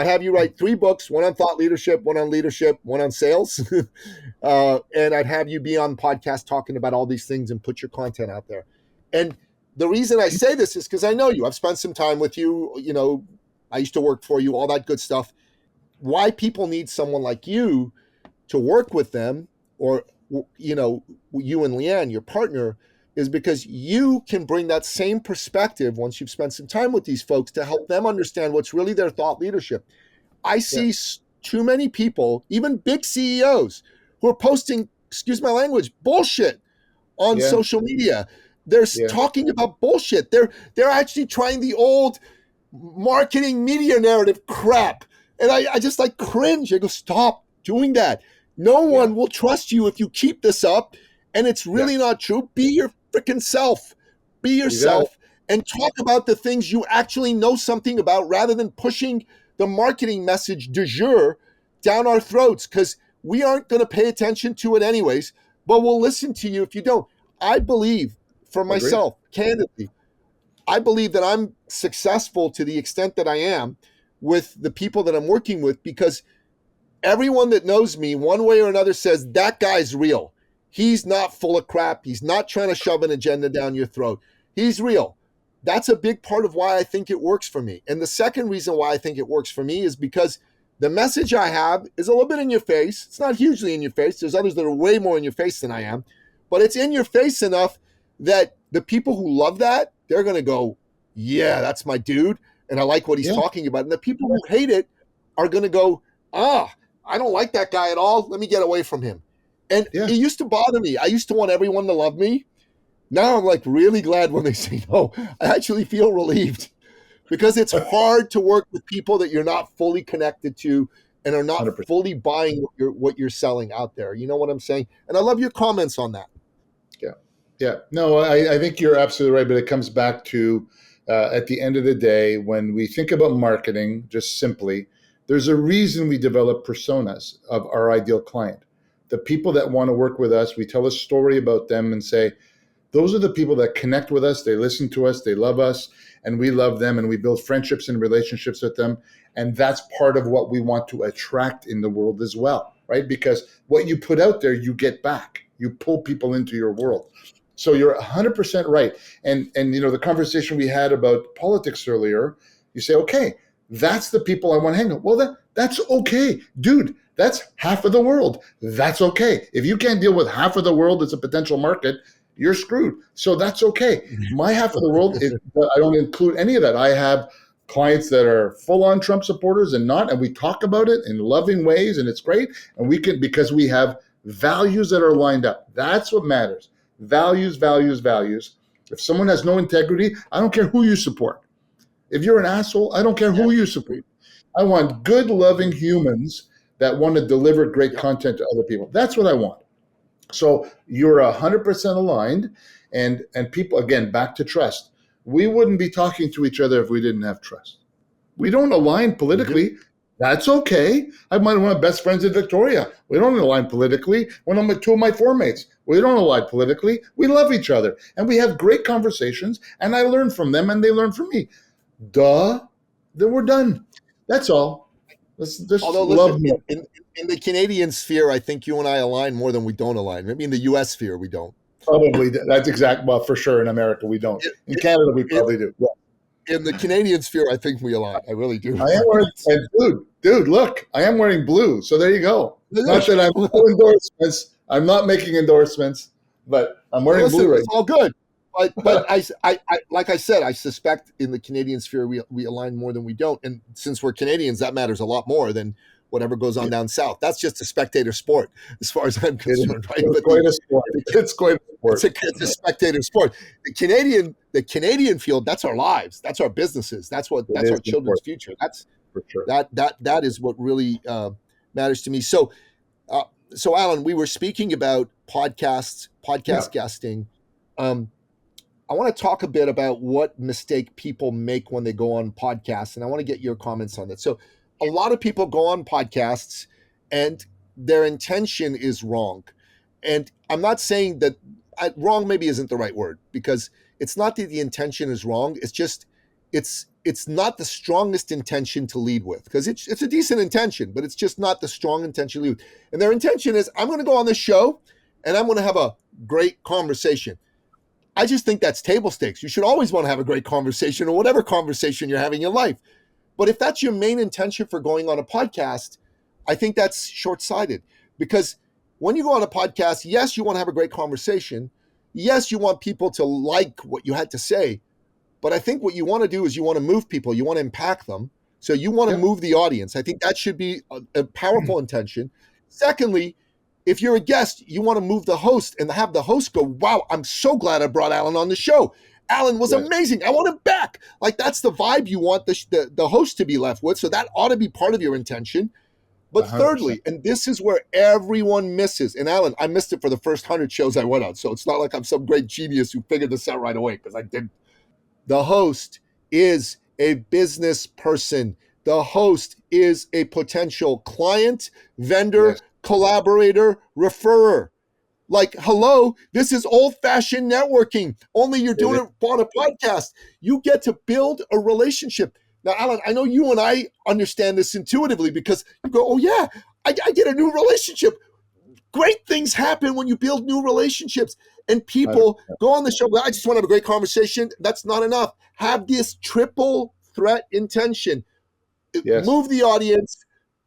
have you write 3 books, one on thought leadership, one on sales. And I'd have you be on podcasts talking about all these things and put your content out there. And the reason I say this is because I know you. I've spent some time with you. I used to work for you, all that good stuff. Why people need someone like you to work with them, or, you and Leanne, your partner, is because you can bring that same perspective once you've spent some time with these folks to help them understand what's really their thought leadership. I see too many people, even big CEOs, who are posting, excuse my language, bullshit on social media. They're talking about bullshit. They're actually trying the old marketing media narrative crap. And I just cringe. I go, stop doing that. No one will trust you if you keep this up. And it's really not true. Be your freaking self. Be yourself and talk about the things you actually know something about, rather than pushing the marketing message du jour down our throats, because we aren't going to pay attention to it anyways, but we'll listen to you if you don't. I believe, for myself, candidly, I believe that I'm successful to the extent that I am with the people that I'm working with, because everyone that knows me one way or another says that guy's real. He's not full of crap. He's not trying to shove an agenda down your throat. He's real. That's a big part of why I think it works for me. And the second reason why I think it works for me is because the message I have is a little bit in your face. It's not hugely in your face. There's others that are way more in your face than I am. But it's in your face enough that the people who love that, they're going to go, yeah, that's my dude. And I like what he's talking about. And the people who hate it are going to go, I don't like that guy at all. Let me get away from him. And it used to bother me. I used to want everyone to love me. Now I'm really glad when they say no. I actually feel relieved, because it's hard to work with people that you're not fully connected to and are not 100%. Fully buying what you're selling out there. You know what I'm saying? And I love your comments on that. Yeah. No, I think you're absolutely right. But it comes back to, at the end of the day, when we think about marketing, just simply, there's a reason we develop personas of our ideal client. The people that want to work with us, we tell a story about them and say, those are the people that connect with us. They listen to us. They love us. And we love them. And we build friendships and relationships with them. And that's part of what we want to attract in the world as well, right? Because what you put out there, you get back. You pull people into your world. So you're 100% right. And the conversation we had about politics earlier, you say, okay, that's the people I want to hang out. Well, that's okay. Dude, that's half of the world. That's okay. If you can't deal with half of the world as a potential market, you're screwed. So that's okay. My half of the world, I don't include any of that. I have clients that are full-on Trump supporters and not, and we talk about it in loving ways, and it's great. And we can, because we have values that are lined up. That's what matters. Values, values, values. If someone has no integrity, I don't care who you support. If you're an asshole, I don't care who you support. I want good, loving humans that want to deliver great content to other people. That's what I want. So you're 100% aligned. And people, again, back to trust. We wouldn't be talking to each other if we didn't have trust. We don't align politically. That's okay. I might have one of my best friends in Victoria. We don't align politically. One of two of my formates, we don't align politically. We love each other. And we have great conversations. And I learn from them and they learn from me. Then we're done. That's all. Let's just Although, love listen, more. in the Canadian sphere, I think you and I align more than we don't align. Maybe in the U.S. sphere, we don't. Probably that's exact. Well, for sure in America we don't. In Canada we In, probably do. Yeah. in the Canadian sphere, I think we align. I really do. I am wearing, and dude, look, I am wearing blue. So there you go. Not that I'm no endorsements. I'm not making endorsements, but I'm wearing Listen, blue right it's all good. But I like I said, I suspect in the Canadian sphere we align more than we don't. And since we're Canadians, that matters a lot more than whatever goes on down south. That's just a spectator sport, as far as I'm concerned, right? It's But quite a sport. It's quite a sport. it's a spectator sport. The Canadian field, that's our lives, that's our businesses, that's our children's important. future. That's For sure. that is what really matters to me. So Alan, we were speaking about podcast guesting. I want to talk a bit about what mistake people make when they go on podcasts, and I want to get your comments on that. So a lot of people go on podcasts and their intention is wrong. And I'm not saying that wrong maybe isn't the right word, because it's not that the intention is wrong. It's just, it's not the strongest intention to lead with, because it's a decent intention, but it's just not the strong intention to lead with. And their intention is, I'm going to go on this show and I'm going to have a great conversation. I just think that's table stakes. You should always want to have a great conversation, or whatever conversation you're having in life. But if that's your main intention for going on a podcast, I think that's short-sighted, because when you go on a podcast, yes, you want to have a great conversation. Yes, you want people to like what you had to say. But I think what you want to do is you want to move people. You want to impact them. So you want to move the audience. I think that should be a powerful intention. Secondly, if you're a guest, you want to move the host and have the host go, wow, I'm so glad I brought Alan on the show. Alan was amazing. I want him back. Like, that's the vibe you want the host to be left with. So that ought to be part of your intention. But 100%. Thirdly, and this is where everyone misses, and Alan, I missed it for the first 100 shows I went on. So it's not like I'm some great genius who figured this out right away, because I didn't. The host is a business person. The host is a potential client, vendor, collaborator, referrer. Like, hello, this is old-fashioned networking. Only you're doing it on a podcast. You get to build a relationship. Now, Alan, I know you and I understand this intuitively, because you go, oh yeah, I get a new relationship. Great things happen when you build new relationships. And people go on the show, I just want to have a great conversation. That's not enough. Have this triple threat intention. Move the audience,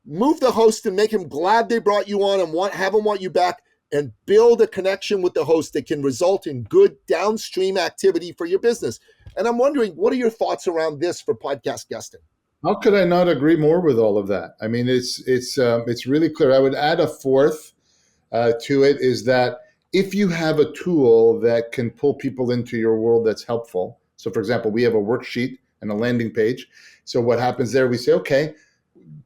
move the host, and make him glad they brought you on, and have him want you back, and build a connection with the host that can result in good downstream activity for your business. And I'm wondering, what are your thoughts around this for podcast guesting? How could I not agree more with all of that? I mean, it's really clear. I would add a fourth to it, is that if you have a tool that can pull people into your world that's helpful. So for example, we have a worksheet and a landing page. So what happens there, we say, okay,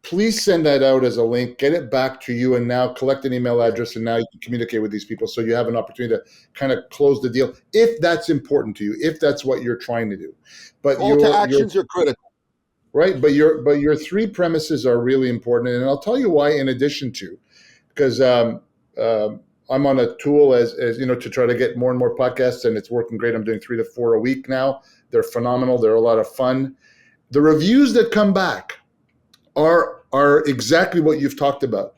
please send that out as a link, get it back to you, and now collect an email address, and now you can communicate with these people. So you have an opportunity to kind of close the deal, if that's important to you, if that's what you're trying to do. But call to actions are critical. Right, but your three premises are really important, and I'll tell you why. In addition to, because I'm on a tool as you know, to try to get more and more podcasts, and it's working great. I'm doing 3 to 4 a week now. They're phenomenal. They're a lot of fun. The reviews that come back are exactly what you've talked about.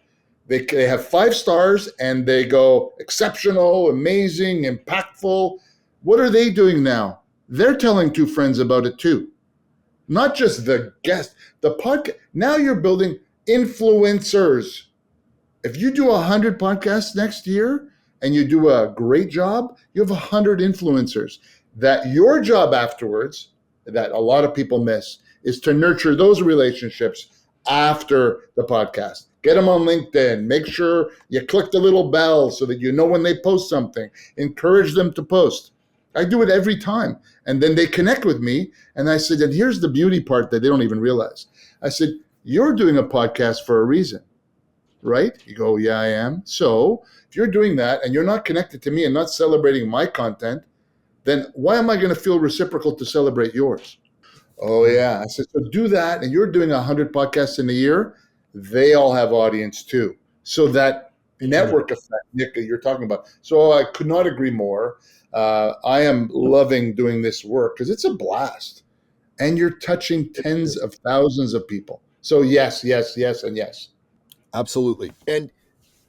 They have 5 stars and they go exceptional, amazing, impactful. What are they doing now? They're telling 2 friends about it too. Not just the guest, the podcast. Now you're building influencers. If you do 100 podcasts next year and you do a great job, you have 100 influencers. That your job afterwards, that a lot of people miss, is to nurture those relationships after the podcast. Get them on LinkedIn. Make sure you click the little bell so that you know when they post something. Encourage them to post. I do it every time. And then they connect with me. And I said, and here's the beauty part that they don't even realize. I said, you're doing a podcast for a reason, right? You go, yeah, I am. So if you're doing that and you're not connected to me and not celebrating my content, then why am I going to feel reciprocal to celebrate yours? Oh, yeah. I said, so do that. And you're doing 100 podcasts in a year. They all have audience too. So that network effect, Nick, that you're talking about. So I could not agree more. I am loving doing this work because it's a blast. And you're touching tens of thousands of people. So yes, yes, yes, and yes. Absolutely. And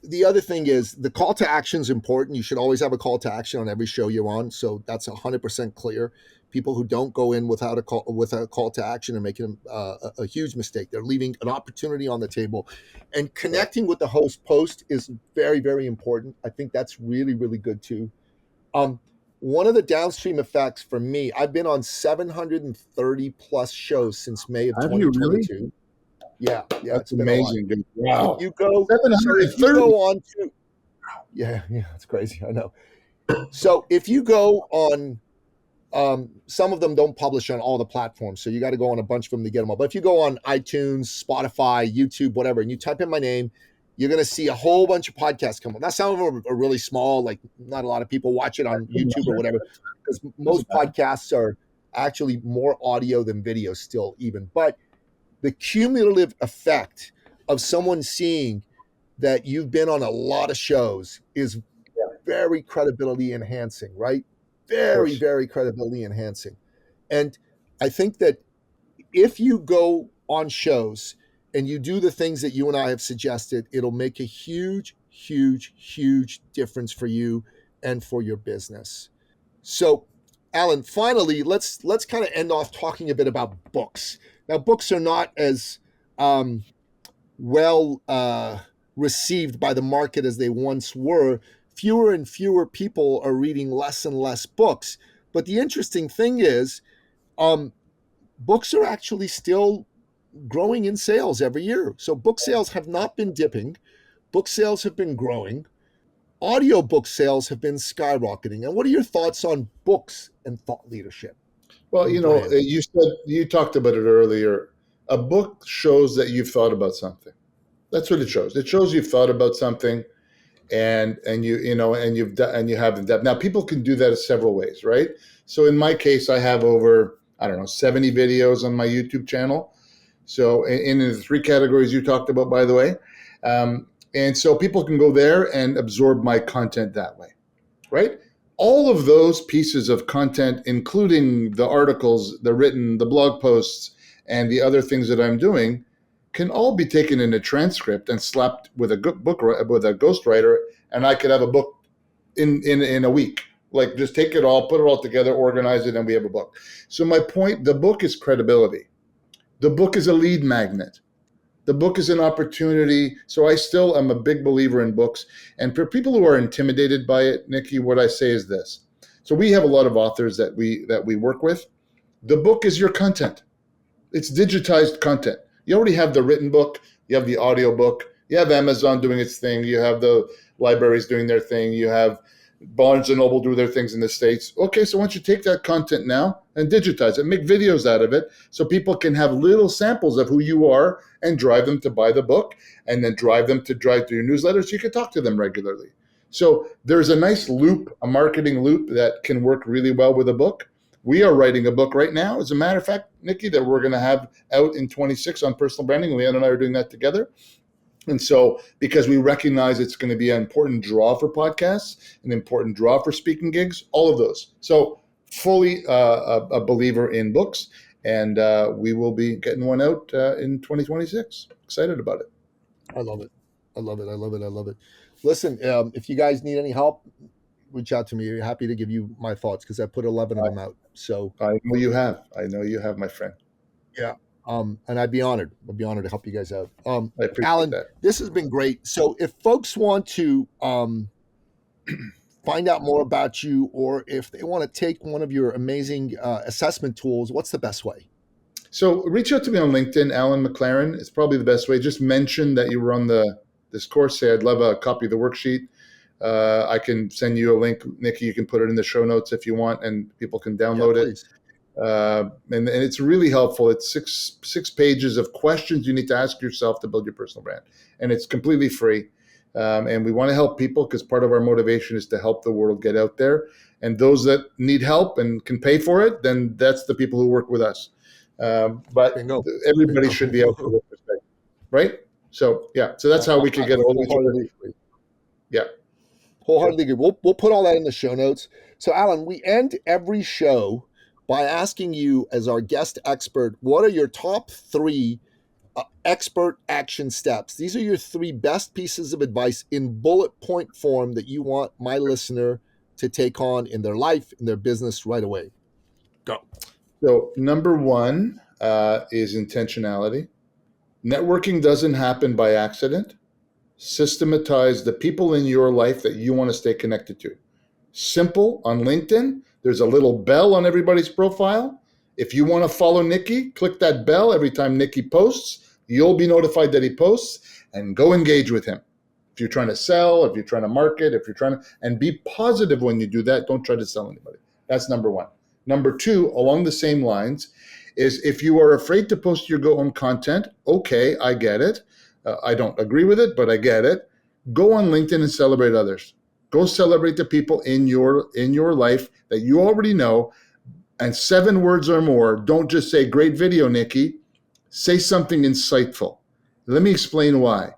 the other thing is the call to action is important. You should always have a call to action on every show you're on. So that's 100% clear. People who don't go in without a call to action are making a huge mistake. They're leaving an opportunity on the table, and connecting with the host post is very, very important. I think that's really, really good too. One of the downstream effects for me, I've been on 730 plus shows since May of Have you really? 2022. Yeah, That's it's been a lot. amazing, dude. If Wow. you go, so if you 730. go on to, yeah, it's crazy. I know. So if you go on, some of them don't publish on all the platforms, so you got to go on a bunch of them to get them all. But if you go on iTunes, Spotify, YouTube, whatever, and you type in my name, you're going to see a whole bunch of podcasts come up. Now, some of them are really small, like not a lot of people watch it on YouTube or whatever, because most podcasts are actually more audio than video still, even. But the cumulative effect of someone seeing that you've been on a lot of shows is very credibility enhancing, right? Very, very credibility enhancing. And I think that if you go on shows and you do the things that you and I have suggested, it'll make a huge, huge, huge difference for you and for your business. So, Alan, finally, let's kind of end off talking a bit about books. Now, books are not as well received by the market as they once were. Fewer and fewer people are reading less and less books. But the interesting thing is, books are actually still growing in sales every year. So book sales have not been dipping. Book sales have been growing. Audiobook sales have been skyrocketing. And what are your thoughts on books and thought leadership? Well, you talked about it earlier. A book shows that you've thought about something. That's what it shows. It shows you've thought about something, and you have the depth. Now, people can do that in several ways, right? So in my case, I have over 70 videos on my YouTube channel. So in the three categories you talked about, by the way, and so people can go there and absorb my content that way, right? All of those pieces of content, including the articles, the blog posts, and the other things that I'm doing, can all be taken in a transcript and slapped with a book with a ghostwriter, and I could have a book in a week. Like just take it all, put it all together, organize it, and we have a book. So my point, the book is credibility. The book is a lead magnet. The book is an opportunity. So I still am a big believer in books. And for people who are intimidated by it, Nikki, what I say is this. So we have a lot of authors that we work with. The book is your content. It's digitized content. You already have the written book. You have the audio book. You have Amazon doing its thing. You have the libraries doing their thing. You have Barnes and Noble do their things in the States. Okay, so why don't you take that content now and digitize it, make videos out of it so people can have little samples of who you are and drive them to buy the book and then drive them to your newsletter so you can talk to them regularly. So there's a nice loop, a marketing loop that can work really well with a book. We are writing a book right now, as a matter of fact, Nikki, that we're going to have out in 26 on personal branding. Leanne and I are doing that together. And so, because we recognize it's going to be an important draw for podcasts, an important draw for speaking gigs, all of those. So, fully a believer in books, and we will be getting one out in 2026. Excited about it. I love it. I love it. I love it. I love it. Listen, if you guys need any help, reach out to me. I'm happy to give you my thoughts because I put 11 of them out. So I know you have. I know you have, my friend. Yeah. And I'd be honored. I'd be honored to help you guys out. I appreciate Alan, that. this has been great. So if folks want to find out more about you, or if they want to take one of your amazing assessment tools, what's the best way? So reach out to me on LinkedIn, Alan McLaren. It's probably the best way. Just mention that you were on this course. Say, I'd love a copy of the worksheet. I can send you a link, Nikki. You can put it in the show notes if you want, and people can download it. And it's really helpful. It's six pages of questions you need to ask yourself to build your personal brand, and it's completely free. And we want to help people because part of our motivation is to help the world get out there. And those that need help and can pay for it, then that's the people who work with us. But everybody should be able to perspective, right? So yeah, so that's how we can get a hold of each other. Yeah. Wholeheartedly agree. We'll put all that in the show notes. So Alan, we end every show by asking you, as our guest expert, what are your top 3 expert action steps. These are your 3 best pieces of advice in bullet point form that you want my listener to take on in their life, in their business right away. Go. So number one is intentionality. Networking doesn't happen by accident. Systematize the people in your life that you want to stay connected to. Simple. On LinkedIn, there's a little bell on everybody's profile. If you want to follow Nikki, click that bell every time Nikki posts. You'll be notified that he posts, and go engage with him. If you're trying to sell, if you're trying to market, if you're trying to, and be positive when you do that. Don't try to sell anybody. That's number one. Number two, along the same lines, is if you are afraid to post your go home content, okay, I get it. I don't agree with it, but I get it. Go on LinkedIn and celebrate others. Go celebrate the people in your life that you already know, and 7 words or more. Don't just say great video, Nikki. Say something insightful. Let me explain why.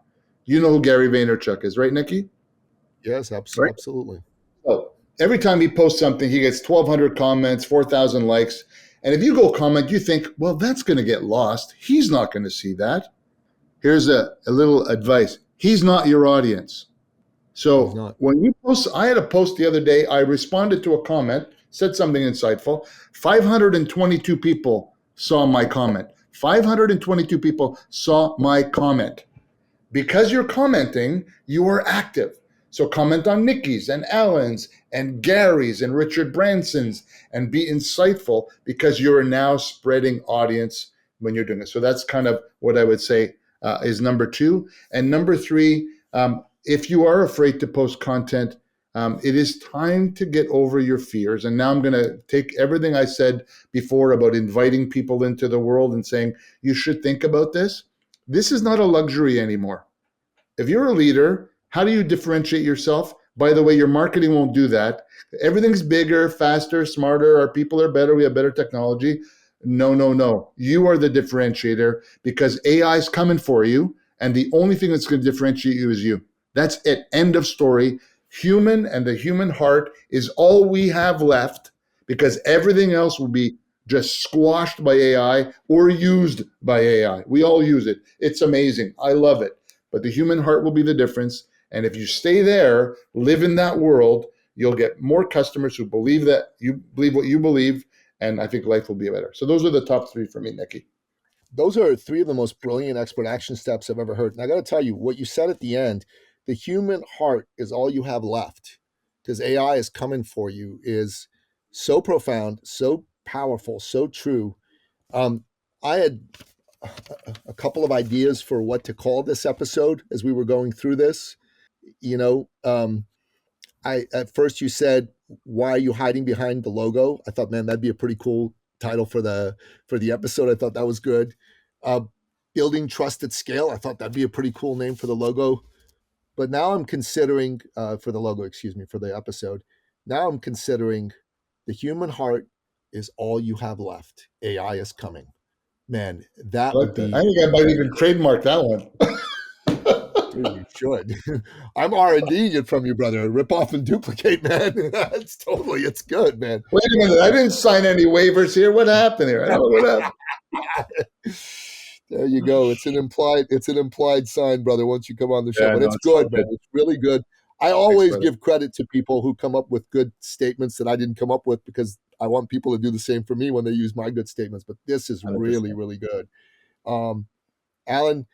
You know who Gary Vaynerchuk is, right, Nikki? Yes, Right. absolutely. So every time he posts something, he gets 1,200 comments, 4,000 likes. And if you go comment, you think, well, that's going to get lost. He's not going to see that. Here's a little advice. He's not your audience. So when you post, I had a post the other day, I responded to a comment, said something insightful. 522 people saw my comment. 522 people saw my comment. Because you're commenting, you are active. So comment on Nikki's and Alan's and Gary's and Richard Branson's and be insightful, because you're now spreading audience when you're doing it. So that's kind of what I would say is number two. And number three, if you are afraid to post content, it is time to get over your fears. And now I'm going to take everything I said before about inviting people into the world and saying, you should think about this. This is not a luxury anymore. If you're a leader, how do you differentiate yourself? By the way, your marketing won't do that. Everything's bigger, faster, smarter. Our people are better. We have better technology. No, no, no. You are the differentiator, because AI is coming for you. And the only thing that's going to differentiate you is you. That's it. End of story. Human and the human heart is all we have left, because everything else will be just squashed by AI or used by AI. We all use it. It's amazing. I love it. But the human heart will be the difference. And if you stay there, live in that world, you'll get more customers who believe that you believe what you believe. And I think life will be better. So those are the top 3 for me, Nikki. Those are 3 of the most brilliant expert action steps I've ever heard. And I got to tell you, what you said at the end, the human heart is all you have left, because AI is coming for you, is so profound, so powerful, so true. I had a couple of ideas for what to call this episode as we were going through this. At first you said, why are you hiding behind the logo? I thought, man, that'd be a pretty cool title for the episode. I thought that was good. Building trust at scale. I thought that'd be a pretty cool name for the logo. But now I'm considering for the logo, for the episode. Now I'm considering the human heart is all you have left. AI is coming. Man, that would be. I think I might even trademark that one. Dude, you should. I'm R&D it from you, brother. Rip off and duplicate, man. It's good, man. Wait a minute. I didn't sign any waivers here. What happened here? I don't know what happened. There you go. It's an implied sign, brother, once you come on the show. But it's good, man. It's really good. I always give credit to people who come up with good statements that I didn't come up with, because I want people to do the same for me when they use my good statements. But this is 100%. Really, really good. Alan,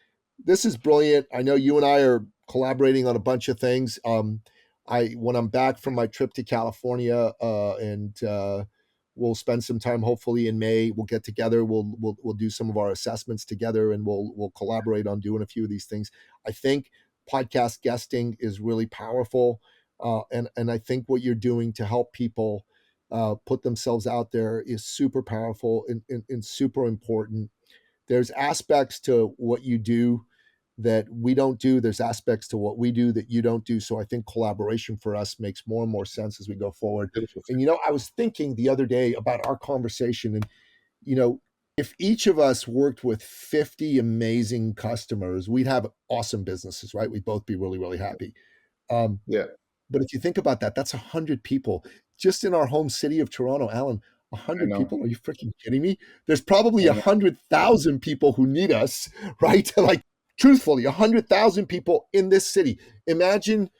this is brilliant. I know you and I are collaborating on a bunch of things. When I'm back from my trip to California, and we'll spend some time, hopefully in May, we'll get together. We'll do some of our assessments together, and we'll collaborate on doing a few of these things. I think podcast guesting is really powerful, and I think what you're doing to help people put themselves out there is super powerful and super important. There's aspects to what you do that we don't do. There's aspects to what we do that you don't do. So I think collaboration for us makes more and more sense as we go forward. And, I was thinking the other day about our conversation, and, if each of us worked with 50 amazing customers, we'd have awesome businesses, right? We'd both be really, really happy. Yeah. But if you think about that, that's 100 people just in our home city of Toronto. Alan, I 100 know. people? Are you freaking kidding me? There's probably I know. 100,000 people who need us, right? Like, truthfully, 100,000 people in this city. Imagine,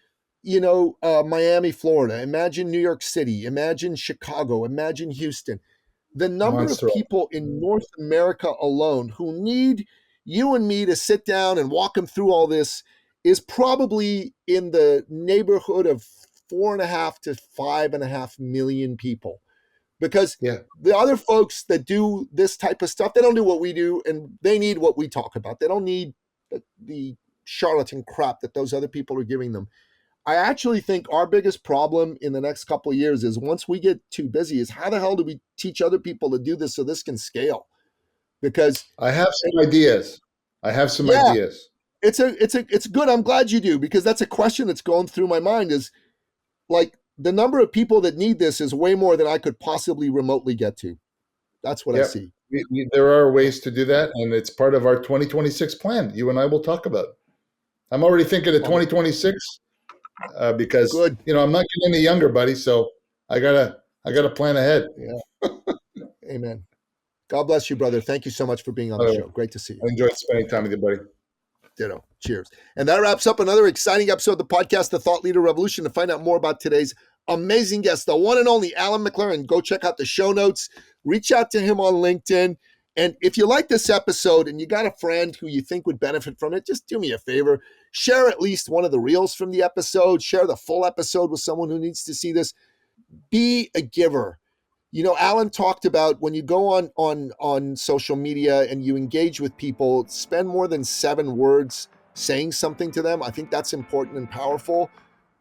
Miami, Florida. Imagine New York City. Imagine Chicago. Imagine Houston. The number of Monster. people in North America alone who need you and me to sit down and walk them through all this is probably in the neighborhood of 4.5 to 5.5 million people. Because Yeah. the other folks that do this type of stuff, they don't do what we do, and they need what we talk about. They don't need the charlatan crap that those other people are giving them. I actually think our biggest problem in the next couple of years is once we get too busy is how the hell do we teach other people to do this so this can scale? Because I have some ideas. I have some yeah, ideas. it's good. I'm glad you do, because that's a question that's going through my mind is like the number of people that need this is way more than I could possibly remotely get to. That's what I Yep. see. There are ways to do that, and it's part of our 2026 plan. You and I will talk about. I'm already thinking of Love it. 2026 because Good. I'm not getting any younger, buddy. So I gotta plan ahead. Yeah. Amen. God bless you, brother. Thank you so much for being on the I show. Great to see you. enjoyed spending time with you, buddy. Ditto. Cheers. And that wraps up another exciting episode of the podcast, The Thought Leader Revolution. To find out more about today's amazing guest, the one and only Alan McLaren, go check out the show notes. Reach out to him on LinkedIn. And if you like this episode and you got a friend who you think would benefit from it, just do me a favor. Share at least one of the reels from the episode. Share the full episode with someone who needs to see this. Be a giver. Alan talked about when you go on social media and you engage with people, spend more than 7 words saying something to them. I think that's important and powerful.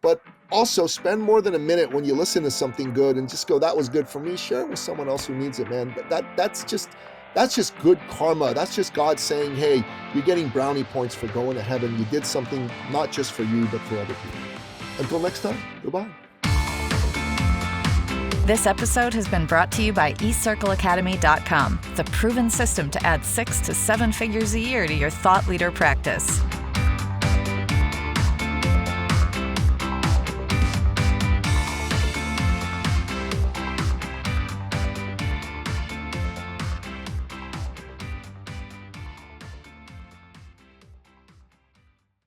But also spend more than a minute when you listen to something good and just go, that was good for me. Share it with someone else who needs it, man. That's just good karma. That's just God saying, hey, you're getting brownie points for going to heaven. You did something not just for you, but for other people. Until next time, goodbye. This episode has been brought to you by eCircleAcademy.com, the proven system to add 6 to 7 figures a year to your thought leader practice.